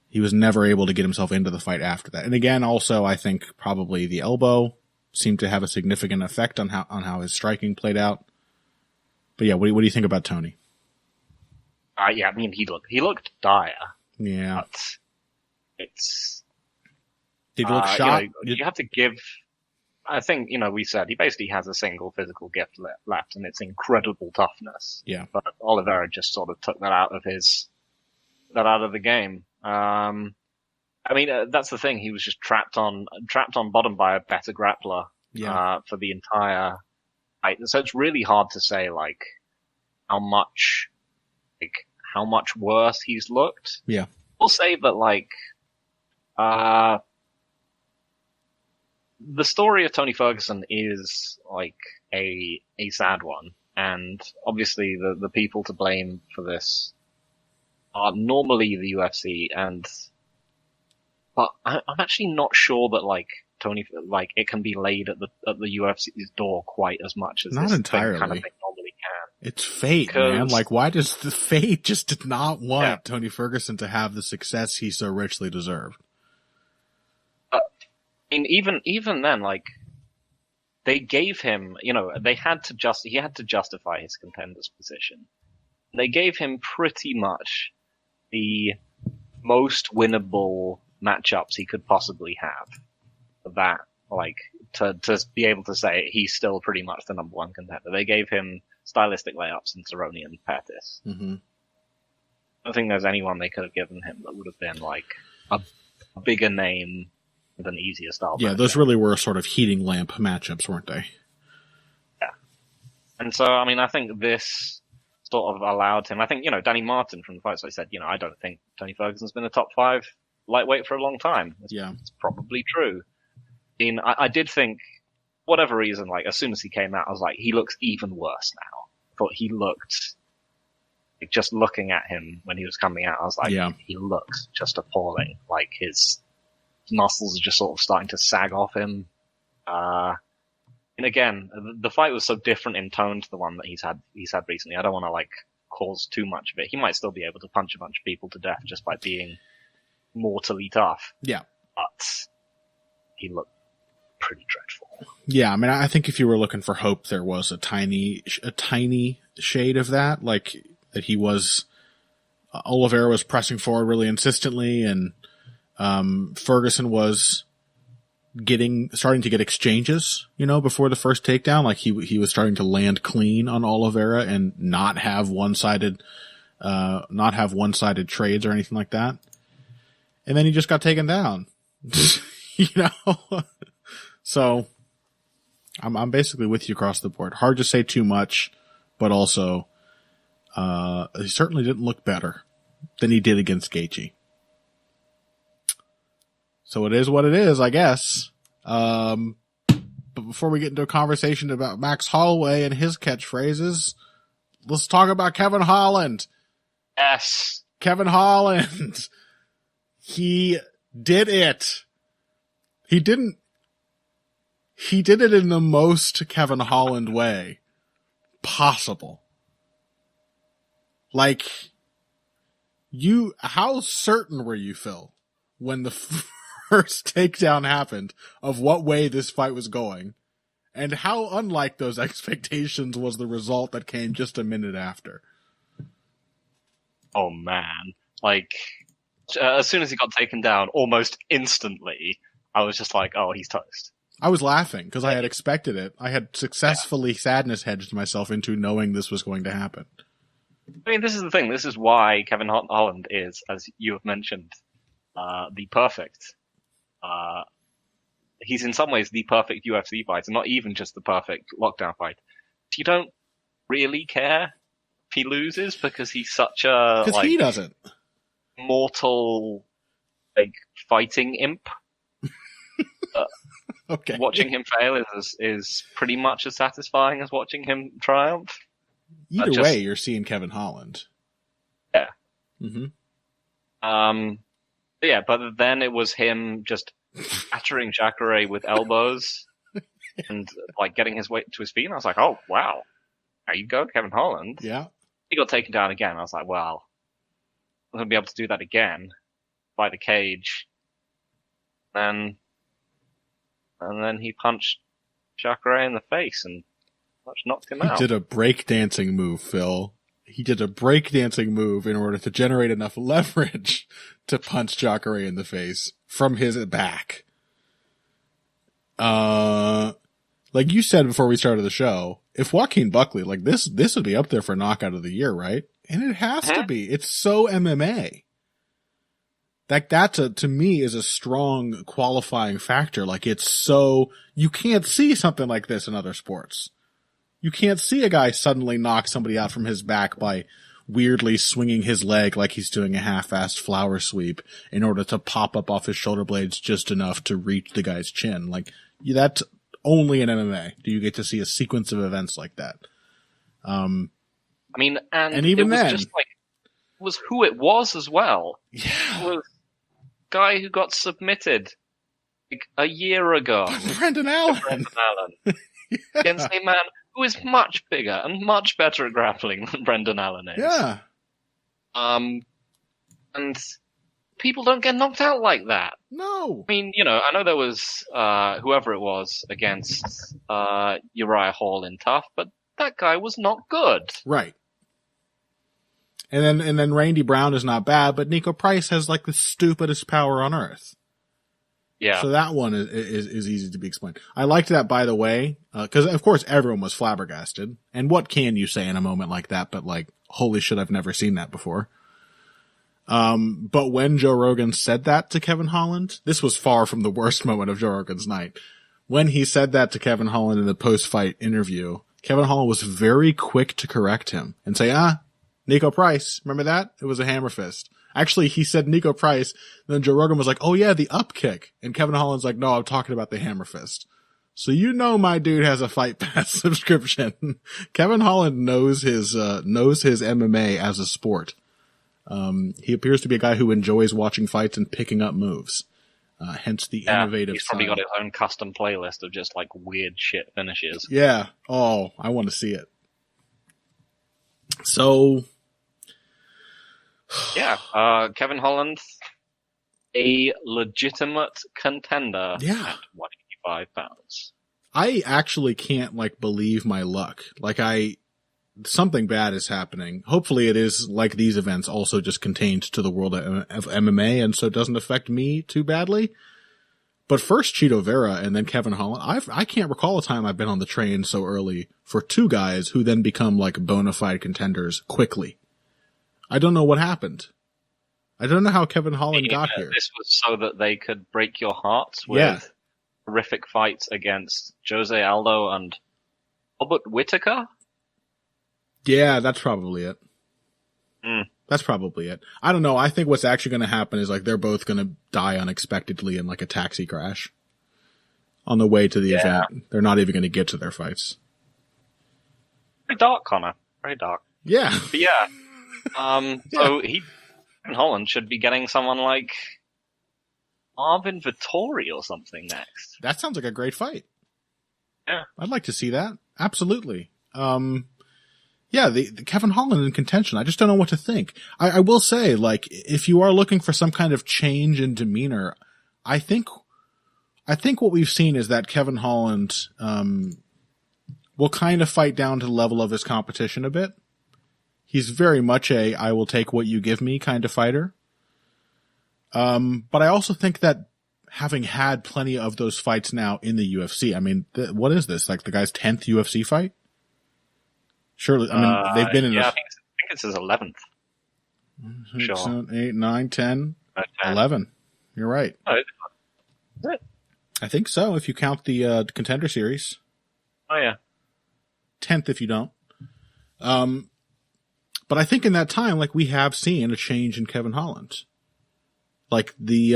He was never able to get himself into the fight after that. And again, also, I think probably the elbow seemed to have a significant effect on how his striking played out. But yeah, what do you think about Tony? I mean, he looked dire. Yeah. But it's... Did he look shot? You have to give... I think, we said he basically has a single physical gift left, and it's incredible toughness. Yeah. But Oliveira just sort of took that out of the game. I mean, that's the thing. He was just trapped on bottom by a better grappler, for the entire fight. So it's really hard to say, like, how much worse he's looked. Yeah. We'll say that, the story of Tony Ferguson is, a sad one. And obviously the people to blame for this are normally the UFC, but I'm actually not sure that, Tony, it can be laid at the UFC's door quite as much as not this entirely. kind of thing normally can. It's fate, man. Why does the fate just did not want Tony Ferguson to have the success he so richly deserved? I mean, even then, they gave him, he had to justify his contender's position. They gave him pretty much the most winnable matchups he could possibly have. That, to be able to say he's still pretty much the number one contender. They gave him stylistic layups in Cerrone and Pettis. Mm-hmm. I don't think there's anyone they could have given him that would have been, a bigger name with an easier style. Yeah, those really were sort of heating lamp matchups, weren't they? Yeah. And so, I mean, I think this sort of allowed him. I think, Danny Martin from the fight, so I said, I don't think Tony Ferguson's been a top 5 lightweight for a long time. It's probably true. I mean, I did think, whatever reason, as soon as he came out, I was like, he looks even worse now. I thought he looked, just looking at him when he was coming out, I was like, he looks just appalling. His muscles are just sort of starting to sag off him. And again, the fight was so different in tone to the one that he's had recently. I don't want to cause too much of it. He might still be able to punch a bunch of people to death just by being mortally tough. Yeah. But he looked pretty dreadful. Yeah, I mean, I think if you were looking for hope, there was a tiny shade of that. That he was, Oliveira was pressing forward really insistently, and Ferguson was starting to get exchanges, before the first takedown. He was starting to land clean on Oliveira and not have one-sided trades or anything like that. And then he just got taken down, So I'm basically with you across the board. Hard to say too much, but also, he certainly didn't look better than he did against Gaethje. So it is what it is, I guess. But before we get into a conversation about Max Holloway and his catchphrases, let's talk about Kevin Holland. Yes. Kevin Holland. He did it. He did it in the most Kevin Holland way possible. How certain were you, Phil, when the first takedown happened of what way this fight was going, And how unlike those expectations was the result that came just a minute after. Oh man. Like, as soon as he got taken down, almost instantly, I was just like, oh, he's toast. I was laughing because I had expected it. I had successfully sadness hedged myself into knowing this was going to happen. I mean, this is the thing. This is why Kevin Holland is, as you have mentioned, the perfect. He's in some ways the perfect UFC fighter, not even just the perfect lockdown fight. You don't really care if he loses because he's such a Because he doesn't. mortal, like, fighting imp. Okay. Watching him fail is pretty much as satisfying as watching him triumph. Either way, you're seeing Kevin Holland. Yeah. Mm-hmm. Yeah, but then it was him just battering Jacare with elbows and like getting his weight to his feet. And I was like, oh wow, there you go, Kevin Holland. Yeah. He got taken down again. I was like, well, I'm gonna be able to do that again by the cage. And then he punched Jacare in the face and knocked him out. He did a breakdancing move, Phil. He did a breakdancing move in order to generate enough leverage to punch Jacare in the face from his back. Like you said before we started the show, if Joaquin Buckley, like this would be up there for knockout of the year, right? And it has to be. It's so MMA. That to me is a strong qualifying factor. Like it's so, you can't see something like this in other sports. You can't see a guy suddenly knock somebody out from his back by weirdly swinging his leg like he's doing a half-assed flower sweep in order to pop up off his shoulder blades just enough to reach the guy's chin. Like that's only in MMA do you get to see a sequence of events like that. I mean, and even it was then, just like, it was who it was as well. Yeah. It was a guy who got submitted like a year ago. Brendan Allen. Yeah. Against a man who is much bigger and much better at grappling than Brendan Allen is. Yeah. And people don't get knocked out like that. No. I mean, I know there was whoever it was against Uriah Hall in Tough, but that guy was not good. Right. And then Randy Brown is not bad, but Nico Price has like the stupidest power on earth. Yeah. So that one is easy to be explained. I liked that, by the way, because of course everyone was flabbergasted. And what can you say in a moment like that? But like, holy shit, I've never seen that before. But when Joe Rogan said that to Kevin Holland, this was far from the worst moment of Joe Rogan's night. When he said that to Kevin Holland in the post-fight interview, Kevin Holland was very quick to correct him and say, Nico Price, remember that? It was a hammer fist. Actually, he said Nico Price, and then Joe Rogan was like, oh yeah, the up kick. And Kevin Holland's like, no, I'm talking about the hammer fist. So my dude has a Fight Pass subscription. Kevin Holland knows his MMA as a sport. He appears to be a guy who enjoys watching fights and picking up moves. Hence the innovative he's probably style. got his own custom playlist of just like weird shit finishes. Yeah. Oh, I want to see it. So. Yeah, Kevin Holland, a legitimate contender at 185 pounds. I actually can't believe my luck. Something bad is happening. Hopefully it is like these events also just contained to the world of MMA and so it doesn't affect me too badly. But first Cheeto Vera and then Kevin Holland. I can't recall a time I've been on the train so early for two guys who then become bona fide contenders quickly. I don't know what happened. I don't know how Kevin Holland got here. This was so that they could break your hearts with horrific fights against Jose Aldo and Robert Whittaker? Yeah, that's probably it. That's probably it. I don't know. I think what's actually going to happen is they're both going to die unexpectedly in a taxi crash on the way to the event. They're not even going to get to their fights. Very dark, Connor. Very dark. Yeah. But yeah. So Kevin Holland should be getting someone like Marvin Vettori or something next. That sounds like a great fight. Yeah. I'd like to see that. Absolutely. The Kevin Holland in contention. I just don't know what to think. I will say, if you are looking for some kind of change in demeanor, I think what we've seen is that Kevin Holland, will kind of fight down to the level of his competition a bit. He's very much a I will take what you give me kind of fighter. But I also think that having had plenty of those fights now in the UFC, I mean, what is this? Like the guy's 10th UFC fight? Surely, I mean, they've been in I think it's his 11th. 6, 7, 8, 9, 10, 11. You're right. Oh, is it? I think so, if you count the contender series. Oh, yeah. 10th if you don't. But I think in that time, like, we have seen a change in Kevin Holland. Like, the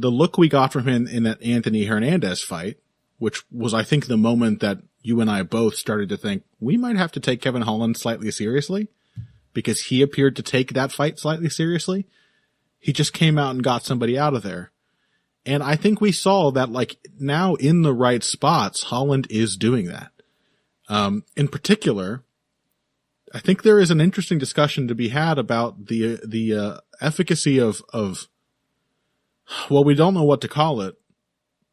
look we got from him in that Anthony Hernandez fight, which was, I think, the moment that you and I both started to think, we might have to take Kevin Holland slightly seriously, because he appeared to take that fight slightly seriously. He just came out and got somebody out of there. And I think we saw that, like, now in the right spots, Holland is doing that. In particular, I think there is an interesting discussion to be had about the efficacy of, well, we don't know what to call it,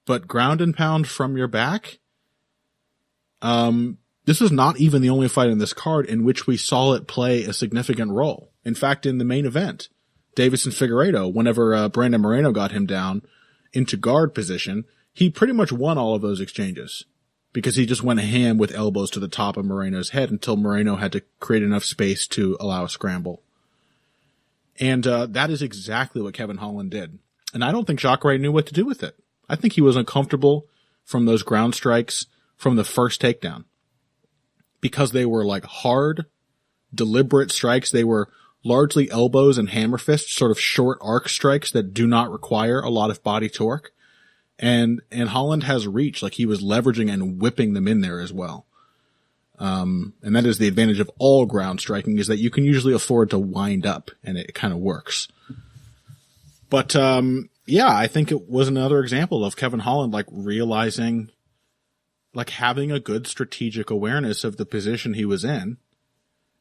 but ground and pound from your back. This is not even the only fight in this card in which we saw it play a significant role. In fact, in the main event, Davis and Figareto, whenever Brandon Moreno got him down into guard position, he pretty much won all of those exchanges because he just went ham with elbows to the top of Moreno's head until Moreno had to create enough space to allow a scramble. And that is exactly what Kevin Holland did. And I don't think Jacare knew what to do with it. I think he was uncomfortable from those ground strikes from the first takedown because they were like hard, deliberate strikes. They were largely elbows and hammer fists, sort of short arc strikes that do not require a lot of body torque. And Holland has reach, like he was leveraging and whipping them in there as well. And that is the advantage of all ground striking, is that you can usually afford to wind up and it kind of works. But, yeah, I think it was another example of Kevin Holland, like realizing, like having a good strategic awareness of the position he was in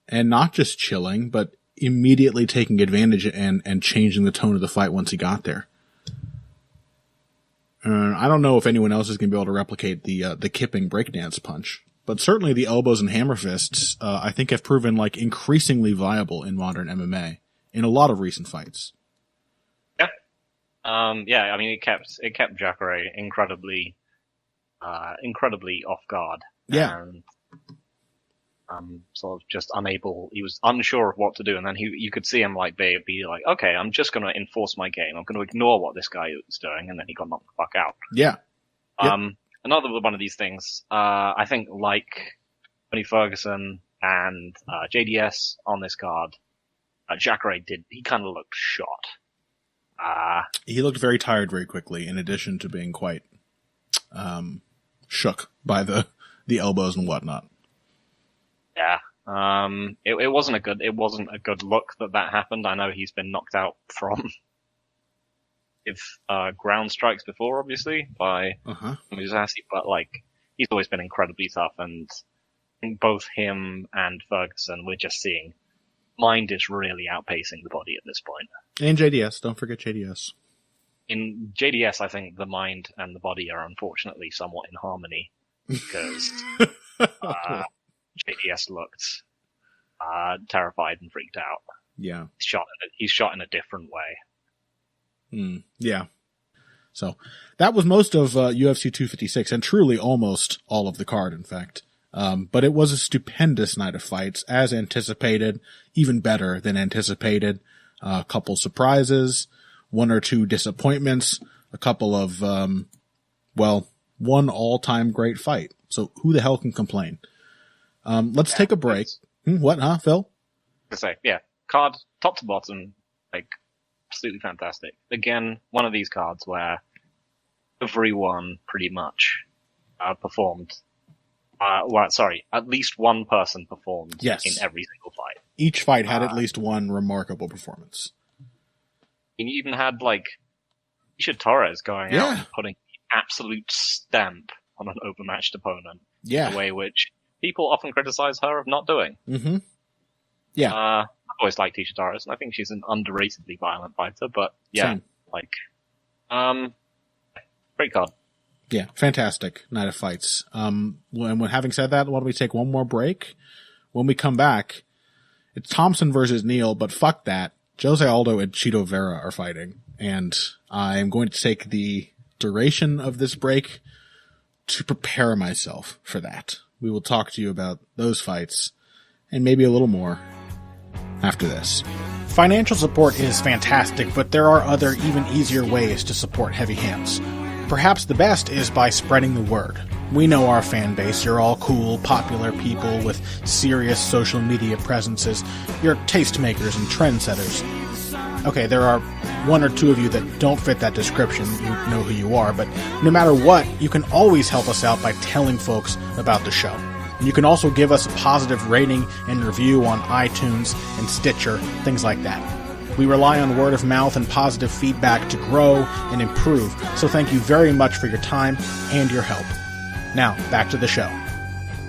and not just chilling, but immediately taking advantage and changing the tone of the fight once he got there. I don't know if anyone else is going to be able to replicate the kipping breakdance punch, but certainly the elbows and hammer fists, I think have proven like increasingly viable in modern MMA in a lot of recent fights. Yeah. Yeah, I mean, it kept Jacare incredibly off guard. Yeah. And, sort of just unable, he was unsure of what to do. And then you could see him like, be like, okay, I'm just going to enforce my game. I'm going to ignore what this guy is doing. And then he got knocked the fuck out. Yeah. Another one of these things, I think like Tony Ferguson and, JDS on this card, Jacare he kind of looked shot. He looked very tired very quickly, in addition to being quite, shook by the elbows and whatnot. Yeah. It wasn't a good look that happened. I know he's been knocked out from ground strikes before, obviously, by Musashi, but like, he's always been incredibly tough, and I think both him and Ferguson, we're just seeing mind is really outpacing the body at this point. And JDS, don't forget JDS. In JDS, I think the mind and the body are unfortunately somewhat in harmony, because JDS looked terrified and freaked out. Yeah. He's shot in a different way. Yeah. So that was most of UFC 256, and truly almost all of the card, in fact. But it was a stupendous night of fights, as anticipated, even better than anticipated. A couple surprises, one or two disappointments, a couple of, one all-time great fight. So who the hell can complain? Let's take a break. What, Phil? To say, yeah, card top to bottom, like, absolutely fantastic. Again, one of these cards where everyone pretty much performed. At least one person performed in every single fight. Each fight had at least one remarkable performance. And you even had, like, Isha Torres going out and putting the absolute stamp on an overmatched opponent. Yeah. In a way which people often criticize her of not doing. Mm-hmm. Yeah. I've always liked Isha Torres, and I think she's an underratedly violent fighter, but yeah, great card. Yeah, fantastic night of fights. When having said that, why don't we take one more break? When we come back, it's Thompson versus Neal, but fuck that. Jose Aldo and Chito Vera are fighting, and I'm going to take the duration of this break to prepare myself for that. We will talk to you about those fights and maybe a little more after this. Financial support is fantastic, but there are other, even easier ways to support Heavy Hands. Perhaps the best is by spreading the word. We know our fan base. You're all cool, popular people with serious social media presences. You're tastemakers and trendsetters. Okay, there are one or two of you that don't fit that description. You know who you are, but no matter what, you can always help us out by telling folks about the show. You can also give us a positive rating and review on iTunes and Stitcher, things like that. We rely on word of mouth and positive feedback to grow and improve, so thank you very much for your time and your help. Now, back to the show.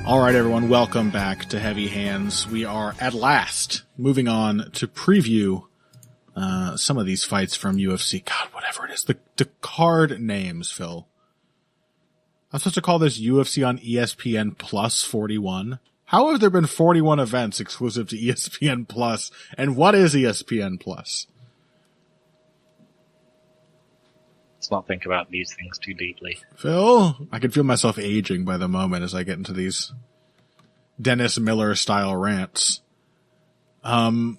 All right, everyone, welcome back to Heavy Hands. We are at last moving on to preview some of these fights from UFC. God, whatever it is. The card names, Phil. I'm supposed to call this UFC on ESPN Plus 41. How have there been 41 events exclusive to ESPN Plus? And what is ESPN Plus? Let's not think about these things too deeply. Phil, I can feel myself aging by the moment as I get into these Dennis Miller style rants. The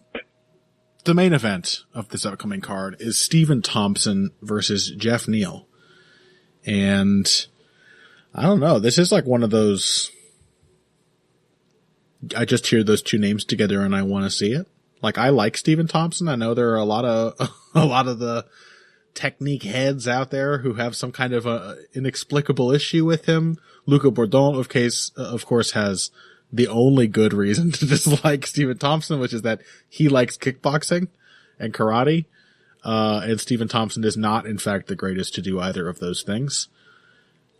main event of this upcoming card is Stephen Thompson versus Jeff Neal. And I don't know, this is like one of those, I just hear those two names together and I want to see it. Like, I like Stephen Thompson. I know there are a lot of the technique heads out there who have some kind of a inexplicable issue with him. Luca Bourdon, of course, has the only good reason to dislike Stephen Thompson, which is that he likes kickboxing and karate. And Stephen Thompson is not, in fact, the greatest to do either of those things.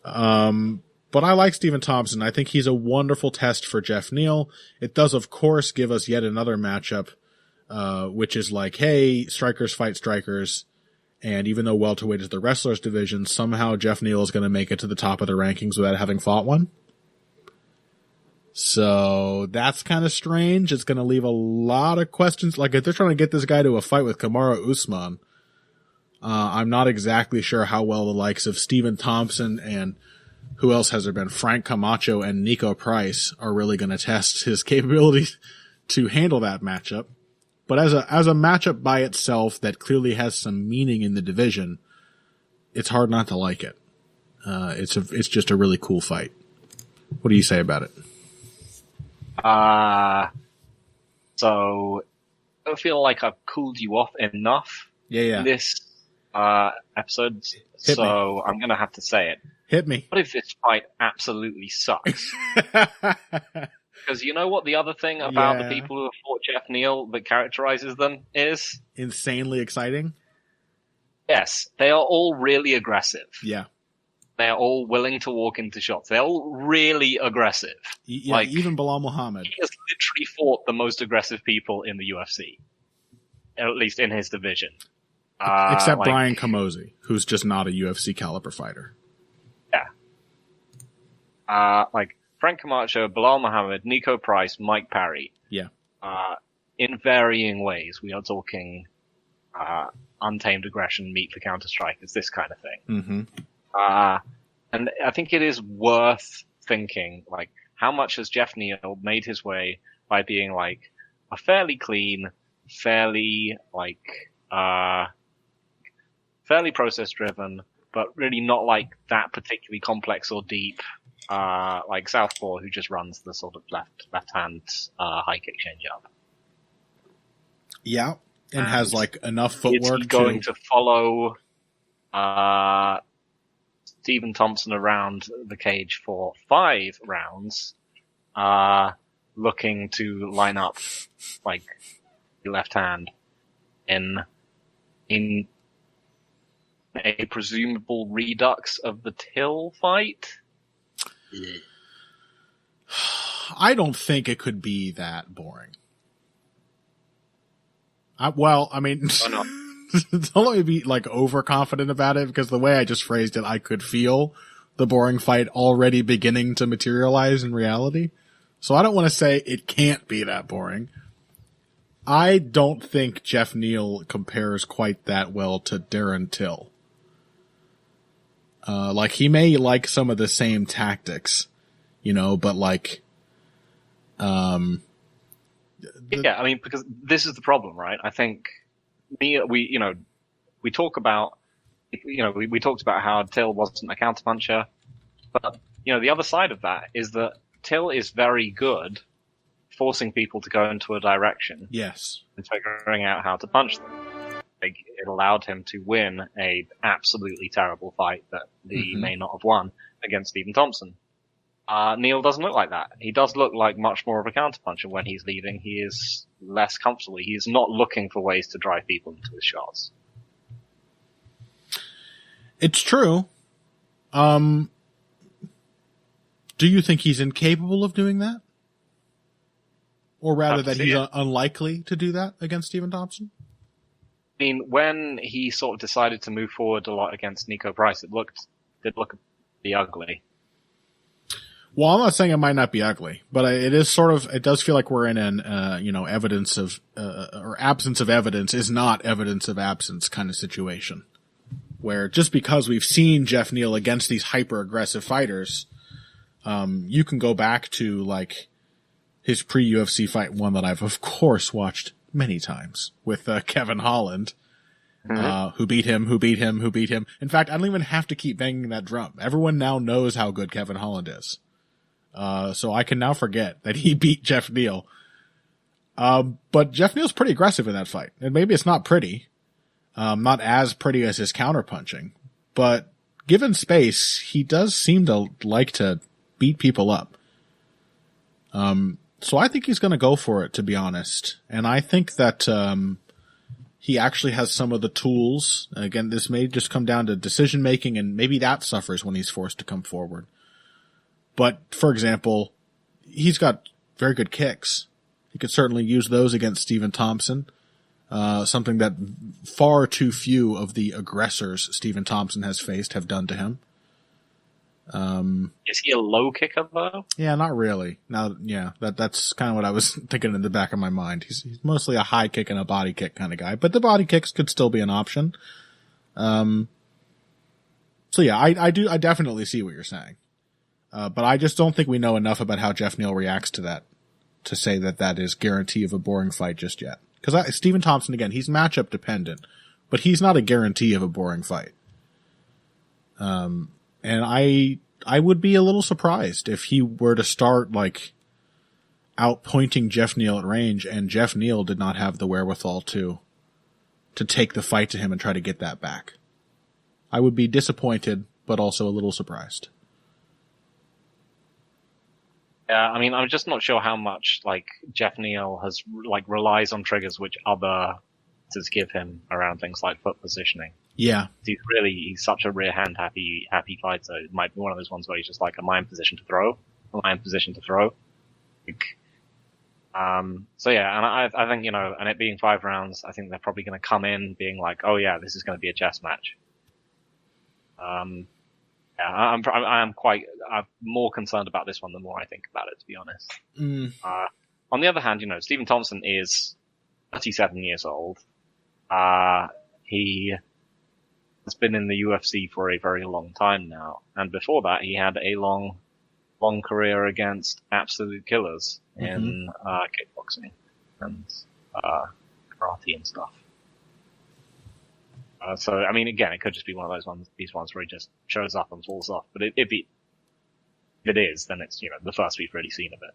But I like Stephen Thompson. I think he's a wonderful test for Jeff Neal. It does, of course, give us yet another matchup, which is like, hey, strikers fight strikers. And even though welterweight is the wrestlers division, somehow Jeff Neal is going to make it to the top of the rankings without having fought one. So that's kind of strange. It's going to leave a lot of questions. Like, if they're trying to get this guy to a fight with Kamaru Usman, I'm not exactly sure how well the likes of Stephen Thompson and who else has there been? Frank Camacho and Nico Price are really going to test his capability to handle that matchup. But as a matchup by itself that clearly has some meaning in the division, it's hard not to like it. It's just a really cool fight. What do you say about it? So I don't feel like I've cooled you off enough in this episode, so I'm going to have to say it. Hit me. What if this fight absolutely sucks? Because you know what the other thing about the people who have fought Jeff Neal that characterizes them is? Insanely exciting? Yes. They are all really aggressive. Yeah. They are all willing to walk into shots. They're all really aggressive. Yeah, like, even Bilal Muhammad. He has literally fought the most aggressive people in the UFC. At least in his division. Except Brian Camozzi, who's just not a UFC caliber fighter. Yeah. Frank Camacho, Bilal Muhammad, Nico Price, Mike Parry. Yeah. In varying ways. We are talking untamed aggression, meet the counter-strikers, this kind of thing. Mm-hmm. And I think it is worth thinking, like, how much has Jeff Neal made his way by being, like, a fairly clean, fairly process-driven, but really not, like, that particularly complex or deep, like Southpaw, who just runs the sort of left-hand high kick change-up. Yeah, and has, like, enough footwork is he going to follow Stephen Thompson around the cage for 5 rounds, looking to line up, like, left hand in a presumable redux of the Till fight? I don't think it could be that boring. Don't let me be, like, overconfident about it, because the way I just phrased it, I could feel the boring fight already beginning to materialize in reality. So I don't want to say it can't be that boring. I don't think Jeff Neal compares quite that well to Darren Till. Like, he may like some of the same tactics, you know, but like, yeah, I mean, because this is the problem, right? I think we talked about how Till wasn't a counterpuncher, but, you know, the other side of that is that Till is very good forcing people to go into a direction. yes. And figuring out how to punch them. Like, it allowed him to win a absolutely terrible fight that he may not have won against Stephen Thompson. Neal doesn't look like that. He does look like much more of a counterpuncher when he's leading. He is less comfortable. He's not looking for ways to drive people into his shots. It's true. Do you think he's incapable of doing that? Or rather that he's unlikely to do that against Stephen Thompson? I mean, when he sort of decided to move forward a lot against Nico Price, it did look pretty ugly. Well, I'm not saying it might not be ugly, but it does feel like we're in an, evidence of, or absence of evidence is not evidence of absence kind of situation. Where just because we've seen Jeff Neal against these hyper-aggressive fighters, you can go back to, like, his pre-UFC fight, one that I've, of course, watched many times, with Kevin Holland, who beat him. In fact, I don't even have to keep banging that drum. Everyone now knows how good Kevin Holland is. So I can now forget that he beat Jeff Neal. But Jeff Neal's pretty aggressive in that fight. And maybe it's not pretty. Not as pretty as his counterpunching. But given space, he does seem to like to beat people up. So I think he's going to go for it, to be honest. And I think that he actually has some of the tools. Again, this may just come down to decision making, and maybe that suffers when he's forced to come forward. But, for example, he's got very good kicks. He could certainly use those against Stephen Thompson, something that far too few of the aggressors Stephen Thompson has faced have done to him. Is he a low kicker though? Yeah, not really. Now, yeah, that's kind of what I was thinking in the back of my mind. He's mostly a high kick and a body kick kind of guy, but the body kicks could still be an option. So yeah, I definitely see what you're saying. But I just don't think we know enough about how Jeff Neal reacts to that to say that is guarantee of a boring fight just yet. Because Stephen Thompson, again, he's matchup dependent, but he's not a guarantee of a boring fight. And I would be a little surprised if he were to start, like, outpointing Jeff Neal at range, and Jeff Neal did not have the wherewithal to take the fight to him and try to get that back. I would be disappointed, but also a little surprised. Yeah, I mean, I'm just not sure how much, like, Jeff Neal relies on triggers which other fighters give him around things like foot positioning. Yeah. He's such a rear hand happy fighter. It might be one of those ones where he's just like, am I in position to throw? Like, so yeah, and I think, and it being 5 rounds, I think they're probably going to come in being like, oh yeah, this is going to be a chess match. Yeah, I'm more concerned about this one the more I think about it, to be honest. On the other hand, Stephen Thompson is 37 years old. He has been in the UFC for a very long time now. And before that, he had a long career against absolute killers in kickboxing and karate and stuff. So, I mean, again, it could just be one of these ones where he just shows up and falls off. But if it is, then it's, the first we've really seen of it.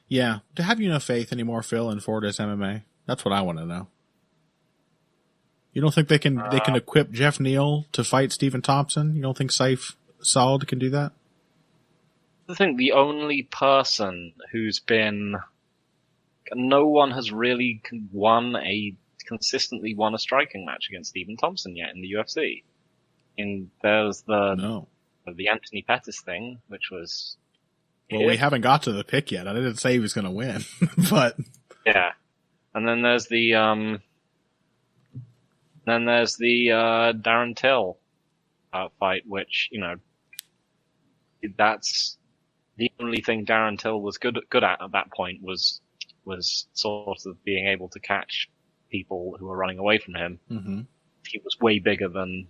Yeah. To have you no faith anymore, Phil, in Fortis MMA? That's what I want to know. You don't think they can equip Jeff Neal to fight Stephen Thompson? You don't think Saif Saud can do that? I think the only person no one has really consistently won a striking match against Stephen Thompson yet in the UFC. And there's the Anthony Pettis thing, which was... Well, we haven't got to the pick yet. I didn't say he was going to win, but... Yeah. And then there's the Darren Till fight, which, that's the only thing Darren Till was good at that point was sort of being able to catch people who were running away from him. Mm-hmm. He was way bigger than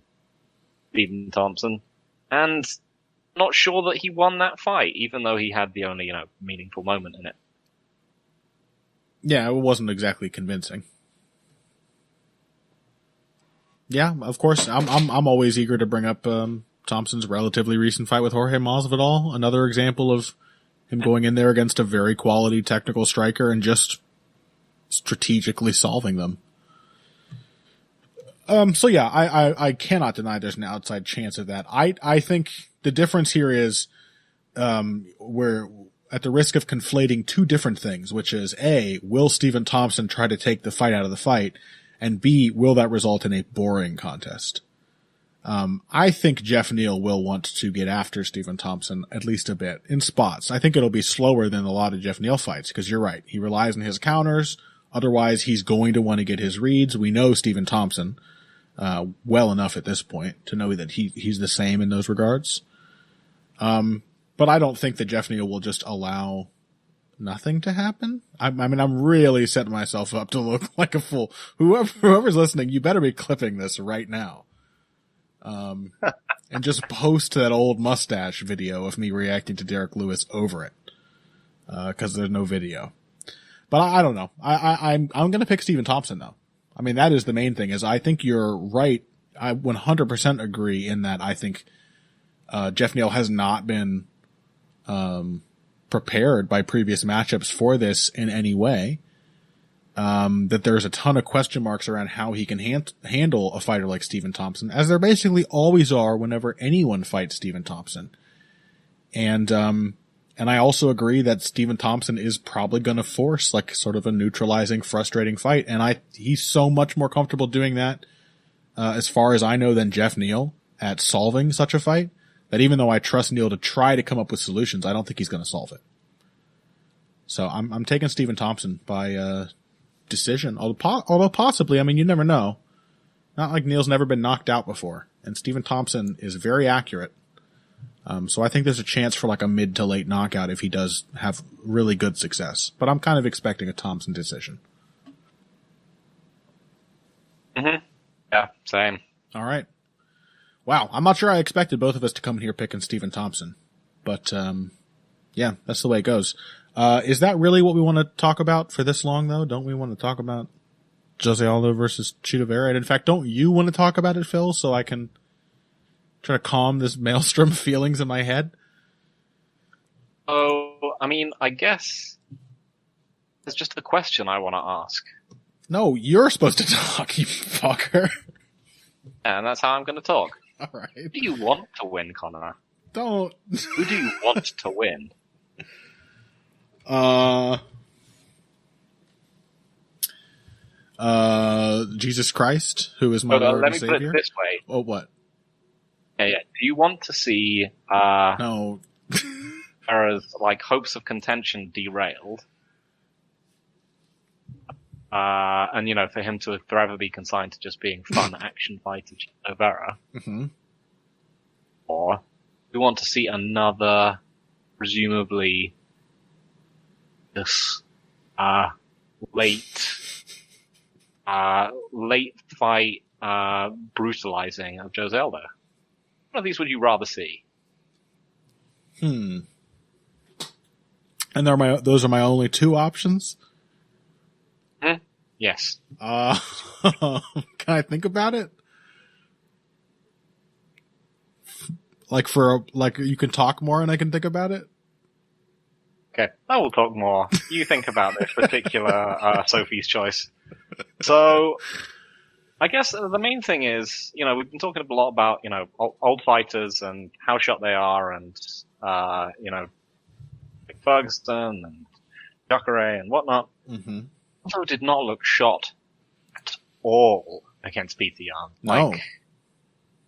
Stephen Thompson, and not sure that he won that fight, even though he had the only meaningful moment in it. Yeah, it wasn't exactly convincing. Yeah, of course, I'm always eager to bring up Thompson's relatively recent fight with Jorge Masvidal. Another example of him going in there against a very quality technical striker and just strategically solving them. So yeah, I cannot deny there's an outside chance of that. I think the difference here is, we're at the risk of conflating two different things, which is A, will Stephen Thompson try to take the fight out of the fight? And B, will that result in a boring contest? I think Jeff Neal will want to get after Stephen Thompson at least a bit in spots. I think it'll be slower than a lot of Jeff Neal fights, because you're right. He relies on his counters. Otherwise, he's going to want to get his reads. We know Stephen Thompson well enough at this point to know that he's the same in those regards. But I don't think that Jeff Neal will just allow nothing to happen. I mean, I'm really setting myself up to look like a fool. Whoever's listening, you better be clipping this right now. And just post that old mustache video of me reacting to Derek Lewis over it. 'Cause there's no video. But I don't know. I'm gonna pick Stephen Thompson though. I mean, that is the main thing, is I think you're right. I 100% agree in that I think, Jeff Neal has not been, prepared by previous matchups for this in any way. That there's a ton of question marks around how he can handle a fighter like Stephen Thompson, as there basically always are whenever anyone fights Stephen Thompson. And I also agree that Stephen Thompson is probably going to force like sort of a neutralizing, frustrating fight. And he's so much more comfortable doing that, as far as I know, than Jeff Neal at solving such a fight, that even though I trust Neal to try to come up with solutions, I don't think he's going to solve it. So I'm taking Stephen Thompson by, decision. Although possibly, I mean, you never know. Not like Neal's never been knocked out before, and Stephen Thompson is very accurate. So I think there's a chance for like a mid to late knockout if he does have really good success. But I'm kind of expecting a Thompson decision. Mm-hmm. Yeah, same. All right. Wow, I'm not sure I expected both of us to come here picking Stephen Thompson. But, yeah, that's the way it goes. Is that really what we want to talk about for this long, though? Don't we want to talk about Jose Aldo versus Chito Vera? And in fact, don't you want to talk about it, Phil, so I can try to calm this maelstrom of feelings in my head? Oh, I mean, I guess it's just a question I want to ask. No, you're supposed to talk, you fucker. And that's how I'm going to talk. All right. Who do you want to win, Connor? Don't. Who do you want to win? Jesus Christ, who is my Lord and Savior. Let me put it this way. Oh, what? Yeah. Do you want to see, no. Vera's, like, hopes of contention derailed? And, for him to forever be consigned to just being fun action fighter Chito Vera? Mm-hmm. Or do you want to see another, presumably, this late fight brutalizing of Jose Aldo? One of these would you rather see? And those are my only two options? Yes. Can I think about it? Like you can talk more and I can think about it? Okay, I will talk more. You think about this particular Sophie's choice. So, I guess the main thing is, we've been talking a lot about, old fighters and how shot they are, and like Ferguson and Jacare and whatnot. Mm-hmm. Aldo did not look shot at all against Peter Yan. No.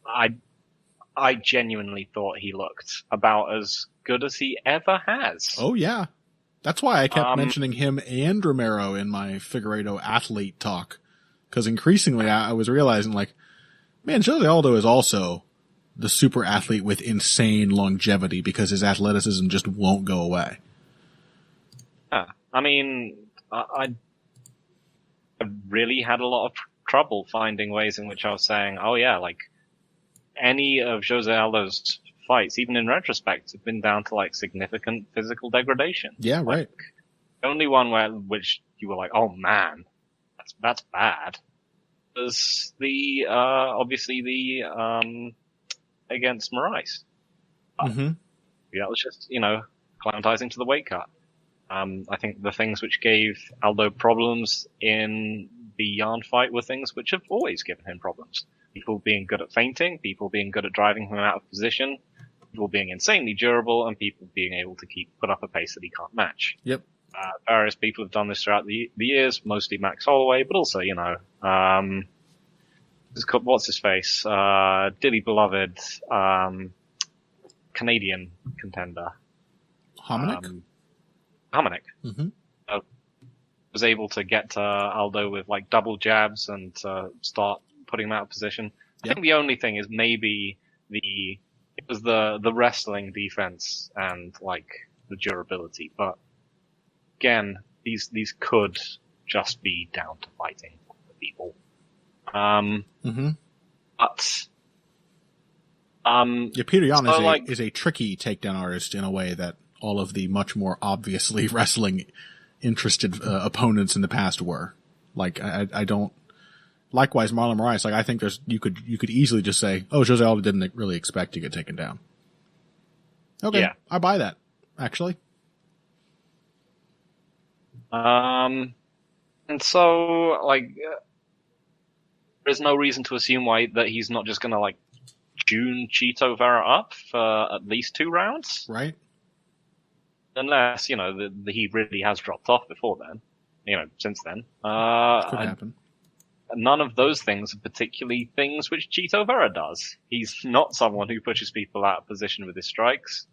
Like, I genuinely thought he looked about as good as he ever has. Oh, yeah. That's why I kept mentioning him and Romero in my Figareto athlete talk. Because increasingly I was realizing, like, man, Jose Aldo is also the super athlete with insane longevity because his athleticism just won't go away. Yeah. I mean, I really had a lot of trouble finding ways in which I was saying, oh yeah, like any of Jose Aldo's fights, even in retrospect, have been down to like significant physical degradation. Yeah, right. Like, the only one which you were like, oh man, that's bad, was the obviously the against Moraes. Mm-hmm. Yeah, that was just acclimatizing to the weight cut. I think the things which gave Aldo problems in the Yarn fight were things which have always given him problems. People being good at feinting, people being good at driving him out of position, people being insanely durable, and people being able to put up a pace that he can't match. Yep. Various people have done this throughout the years, mostly Max Holloway, but also, what's his face? Dearly beloved, Canadian contender. Hominick? Hominick. Mm-hmm. Was able to get to Aldo with like double jabs and start putting him out of position. I think the only thing is maybe it was the wrestling defense and like the durability, but again, these could just be down to fighting people. Mm-hmm. But Peter Yan so is a tricky takedown artist in a way that all of the much more obviously wrestling interested opponents in the past were. Like I don't. Likewise, Marlon Moraes. Like I think you could easily just say, oh, Jose Aldo didn't really expect to get taken down. Okay, yeah. I buy that actually. And so like there's no reason to assume that he's not just gonna like tune Chito Vera up for at least 2 rounds, right? Unless, he really has dropped off before then, since then. Could happen. None of those things are particularly things which Chito Vera does. He's not someone who pushes people out of position with his strikes.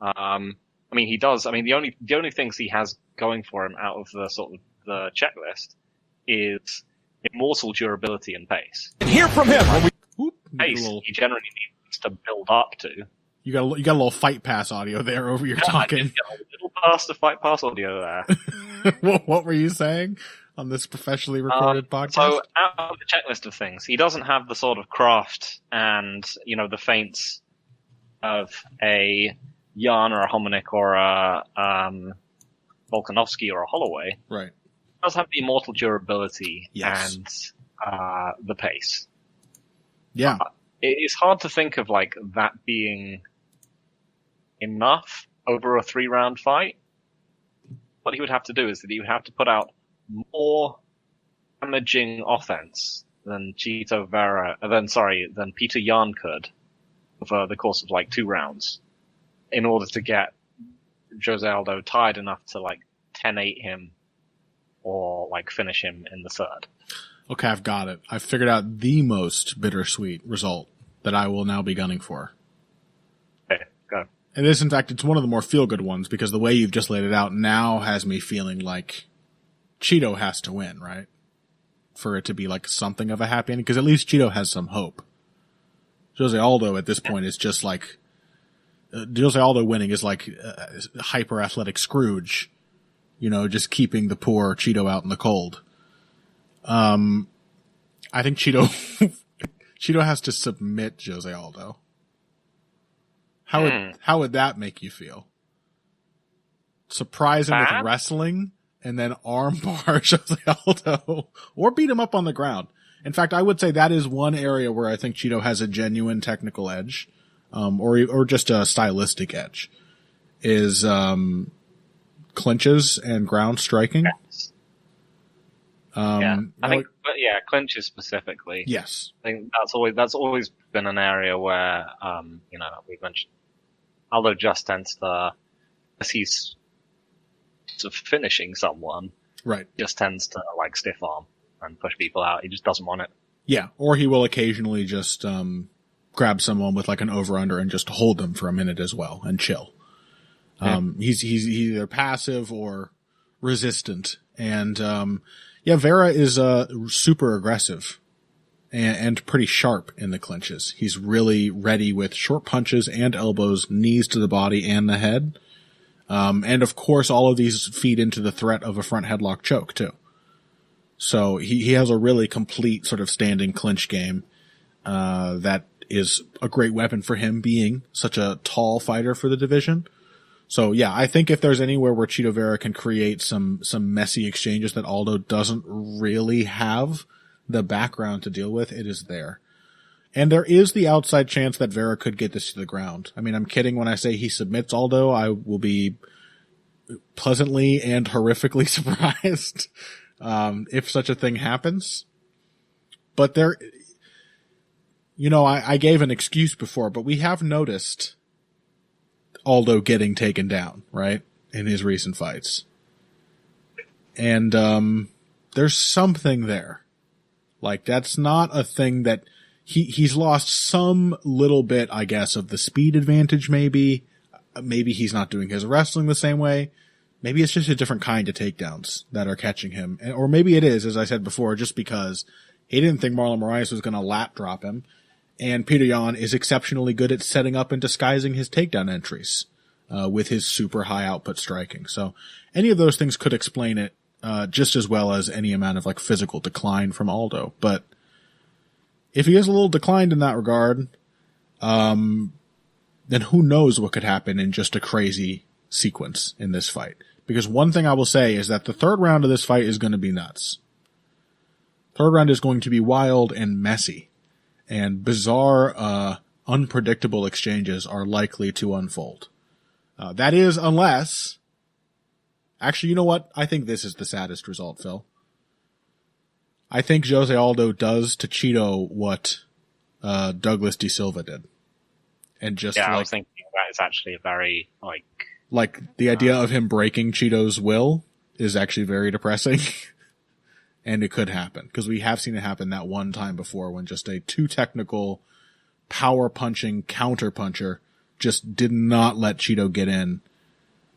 He does. The only things he has going for him out of the sort of the checklist is immortal durability and pace. Hear from him. Pace he generally needs to build up to. You got a little fight pass audio there over your talking. I just got a little burst of fight pass audio there. What were you saying on this professionally recorded podcast? So out of the checklist of things, he doesn't have the sort of craft and, the feints of a Yarn or a Hominick or a Volkanovski or a Holloway. Right. He does have the immortal durability yes. and the pace. Yeah. It's hard to think of like that being enough over a 3-round fight. What he would have to do is that he would have to put out more damaging offense than Peter Yan could over the course of like 2 rounds in order to get Jose Aldo tired enough to like 10-8 him or like finish him in the 3rd. Okay, I've got it. I've figured out the most bittersweet result that I will now be gunning for. Okay, go. It is, in fact, it's one of the more feel-good ones because the way you've just laid it out now has me feeling like Chito has to win, right? For it to be like something of a happy ending, because at least Chito has some hope. Jose Aldo at this point is just like, Jose Aldo winning is like hyper-athletic Scrooge, just keeping the poor Chito out in the cold. I think Chito has to submit Jose Aldo. How would that make you feel? Surprise him with wrestling and then armbar Jose Aldo or beat him up on the ground. In fact, I would say that is one area where I think Chito has a genuine technical edge, or just a stylistic edge, is clinches and ground striking. Yes. Clinches specifically. Yes. I think that's always been an area where, we've mentioned Aldo just tends to, as he's sort of finishing someone, right, just tends to like stiff arm and push people out. He just doesn't want it. Yeah. Or he will occasionally just, grab someone with like an over-under and just hold them for a minute as well and chill. He's either passive or resistant. And, Vera is, super aggressive. and pretty sharp in the clinches. He's really ready with short punches and elbows, knees to the body and the head. And of course, all of these feed into the threat of a front headlock choke too. So he has a really complete sort of standing clinch game, that is a great weapon for him being such a tall fighter for the division. So yeah, I think if there's anywhere where Chito Vera can create some messy exchanges that Aldo doesn't really have the background to deal with, it is there. And there is the outside chance that Vera could get this to the ground. I mean, I'm kidding when I say he submits Aldo. I will be pleasantly and horrifically surprised, if such a thing happens. But there, you know, I gave an excuse before, but we have noticed Aldo getting taken down, right? In his recent fights. And, there's something there. Like, that's not a thing that he's lost some little bit, I guess, of the speed advantage, maybe. Maybe he's not doing his wrestling the same way. Maybe it's just a different kind of takedowns that are catching him. Or maybe it is, as I said before, just because he didn't think Marlon Moraes was going to lap drop him. And Peter Yan is exceptionally good at setting up and disguising his takedown entries, with his super high output striking. So any of those things could explain it, just as well as any amount of like physical decline from Aldo. But if he is a little declined in that regard, then who knows what could happen in just a crazy sequence in this fight. Because one thing I will say is that the third round of this fight is going to be nuts. Third round is going to be wild and messy, and bizarre, unpredictable exchanges are likely to unfold. That is, unless, actually, you know what? I think this is the saddest result, Phil. I think Jose Aldo does to Chito what Douglas De Silva did. And just I was thinking that is actually a very, like the idea of him breaking Chito's will is actually very depressing. And it could happen, because we have seen it happen that one time before when just a too technical, power punching counter puncher just did not let Chito get in,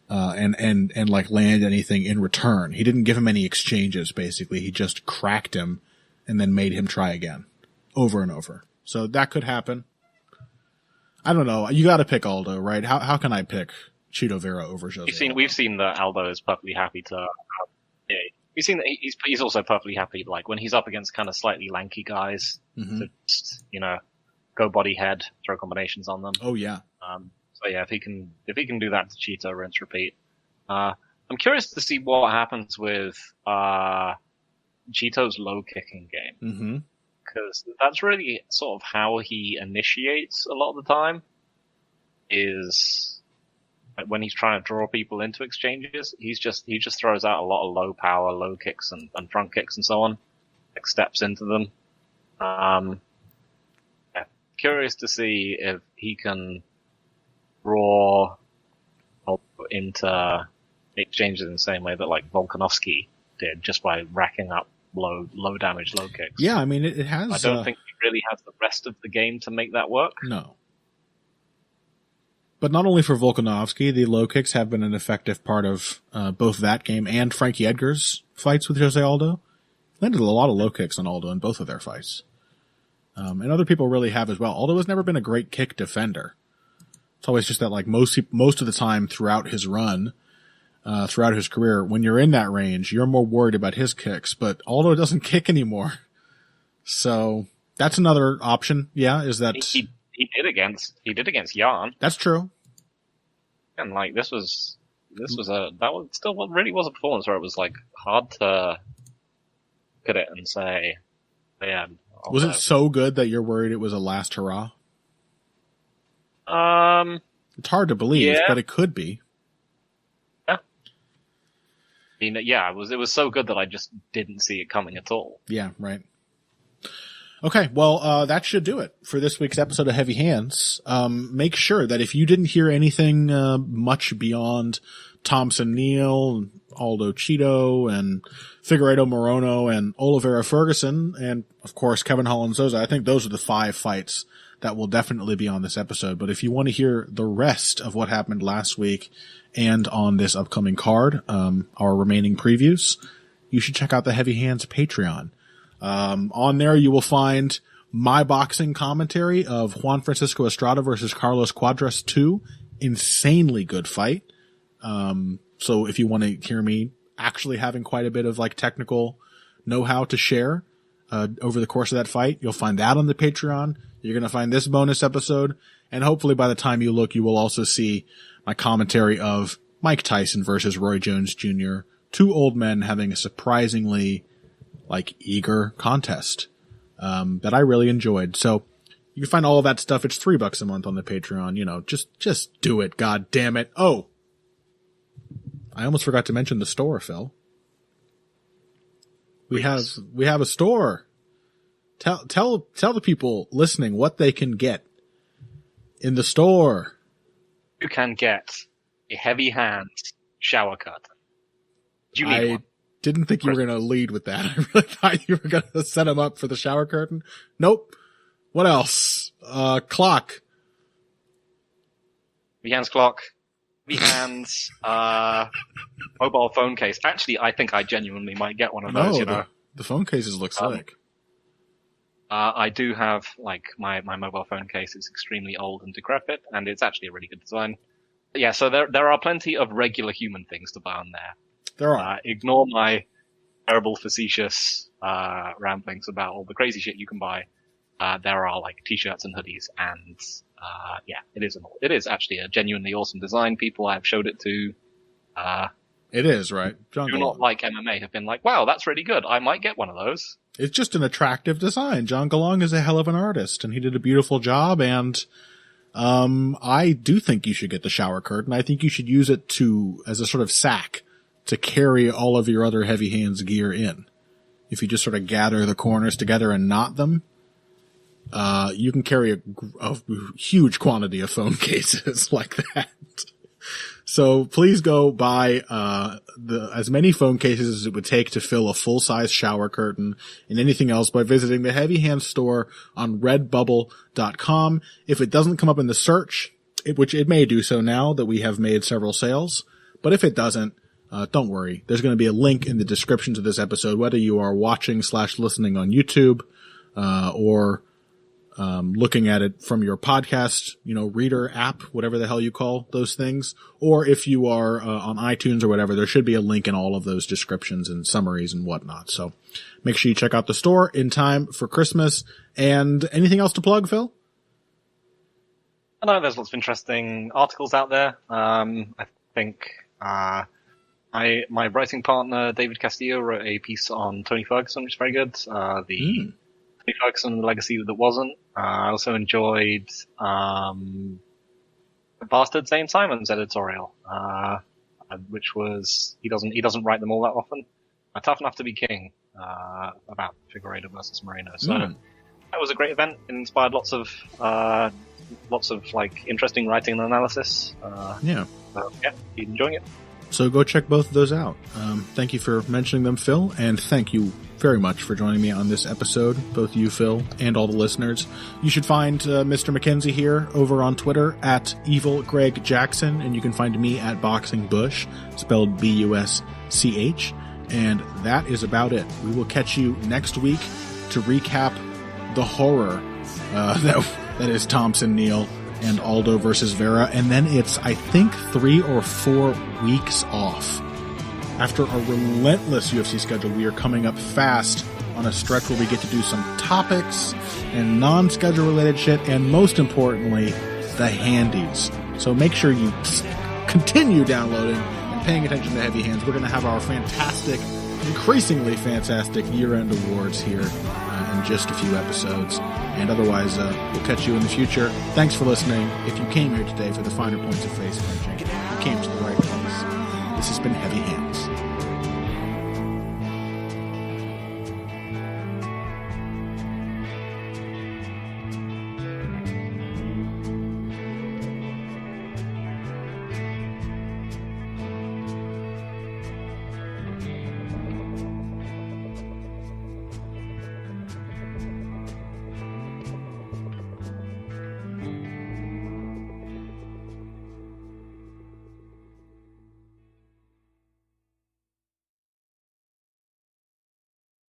and like land anything in return. He didn't give him any exchanges, basically. He just cracked him and then made him try again over and over. So that could happen. I don't know. You gotta pick Aldo, right? How can I pick Chito Vera over Jose? We've seen that Aldo is perfectly happy to, we've seen that he's also perfectly happy, like, when he's up against kind of slightly lanky guys, to just, go body head, throw combinations on them. Oh yeah. So yeah, if he can do that to Chito, rinse, repeat. I'm curious to see what happens with, Chito's low kicking game. Mm-hmm. Because that's really sort of how he initiates a lot of the time, is when he's trying to draw people into exchanges, he just throws out a lot of low power, low kicks and front kicks and so on, like steps into them. Curious to see if he can draw into exchanges in the same way that like Volkanovski did, just by racking up low damage, low kicks. Yeah, I mean, it has. I don't think he really has the rest of the game to make that work. No. But not only for Volkanovski, the low kicks have been an effective part of both that game and Frankie Edgar's fights with Jose Aldo. Landed a lot of low kicks on Aldo in both of their fights. And other people really have as well. Aldo has never been a great kick defender. It's always just that, like, most of the time throughout his run, throughout his career, when you're in that range, you're more worried about his kicks, but Aldo doesn't kick anymore. So that's another option. Yeah. Is that he did against Jan. That's true. And like, that was still really was a performance where it was like hard to look at it and say, yeah. Was it so good that you're worried it was a last hurrah? It's hard to believe, but it could be. Yeah. I mean, yeah, it was so good that I just didn't see it coming at all. Yeah, right. Okay, well, that should do it for this week's episode of Heavy Hands. Make sure that if you didn't hear anything much beyond Thompson, Neal, Aldo Chito, and Figareto Morono, and Oliveira Ferguson, and of course Kevin Holland Souza, I think those are the 5 fights that will definitely be on this episode. But if you want to hear the rest of what happened last week and on this upcoming card, our remaining previews, you should check out the Heavy Hands Patreon. On there, you will find my boxing commentary of Juan Francisco Estrada versus Carlos Cuadras 2. Insanely good fight. So if you want to hear me actually having quite a bit of like technical know-how to share over the course of that fight, you'll find that on the Patreon. You're going to find this bonus episode, and hopefully by the time you look, you will also see my commentary of Mike Tyson versus Roy Jones Jr., two old men having a surprisingly like eager contest that I really enjoyed. So you can find all of that stuff. It's $3 a month on the Patreon. You know, just do it. God damn it. Oh, I almost forgot to mention the store, Phil. We have a store. Tell the people listening what they can get in the store. You can get a heavy hand shower curtain. Do you need one? Didn't think you were going to lead with that. I really thought you were going to set him up for the shower curtain. Nope. What else? Clock. Behance clock. Behance, mobile phone case. Actually, I think I genuinely might get one of those, you know. The phone cases look slick. I do have, like, my mobile phone case is extremely old and decrepit, and it's actually a really good design. But yeah, so there are plenty of regular human things to buy on there. There are. Ignore my terrible, facetious ramblings about all the crazy shit you can buy. There are like t-shirts and hoodies, and yeah, it is actually a genuinely awesome design. People I've showed it to, it is, right? John do not like MMA have been like, wow, that's really good. I might get one of those. It's just an attractive design. John Galong is a hell of an artist, and he did a beautiful job. And I do think you should get the shower curtain. I think you should use it as a sort of sack to carry all of your other heavy hands gear in. If you just sort of gather the corners together and knot them, you can carry a huge quantity of phone cases like that. So please go buy as many phone cases as it would take to fill a full-size shower curtain and anything else by visiting the Heavy Hands store on redbubble.com. If it doesn't come up in the search, which it may do so now that we have made several sales, but if it doesn't, don't worry. There's going to be a link in the description to this episode, whether you are watching/listening on YouTube, or looking at it from your podcast, reader app, whatever the hell you call those things. Or if you are on iTunes or whatever, there should be a link in all of those descriptions and summaries and whatnot. So make sure you check out the store in time for Christmas. And anything else to plug, Phil? I know there's lots of interesting articles out there. I think my writing partner, David Castillo, wrote a piece on Tony Ferguson, which is very good. Tony Ferguson, the legacy that wasn't. I also enjoyed Bastard Zane Simon's editorial, which was he doesn't write them all that often. Tough Enough to Be King, about Figareto versus Moreno. So that was a great event. It inspired lots of like interesting writing and analysis. Yeah, you enjoying it? So go check both of those out. Thank you for mentioning them, Phil, and thank you very much for joining me on this episode, both you, Phil, and all the listeners. You should find Mr. McKenzie here over on Twitter at Evil Greg Jackson, and you can find me at Boxing Bush, spelled B-U-S-C-H, and that is about it. We will catch you next week to recap the horror that is Thompson, Neal, and Aldo versus Vera, and then it's, I think, 3 or 4 weeks off. After a relentless UFC schedule, we are coming up fast on a stretch where we get to do some topics and non-schedule related shit, and most importantly, the handies. So make sure you continue downloading and paying attention to Heavy Hands. We're going to have our fantastic, increasingly fantastic year-end awards here in just a few episodes. And otherwise, we'll catch you in the future. Thanks for listening. If you came here today for the finer points of face punching, you came to the right place. This has been Heavy Hands.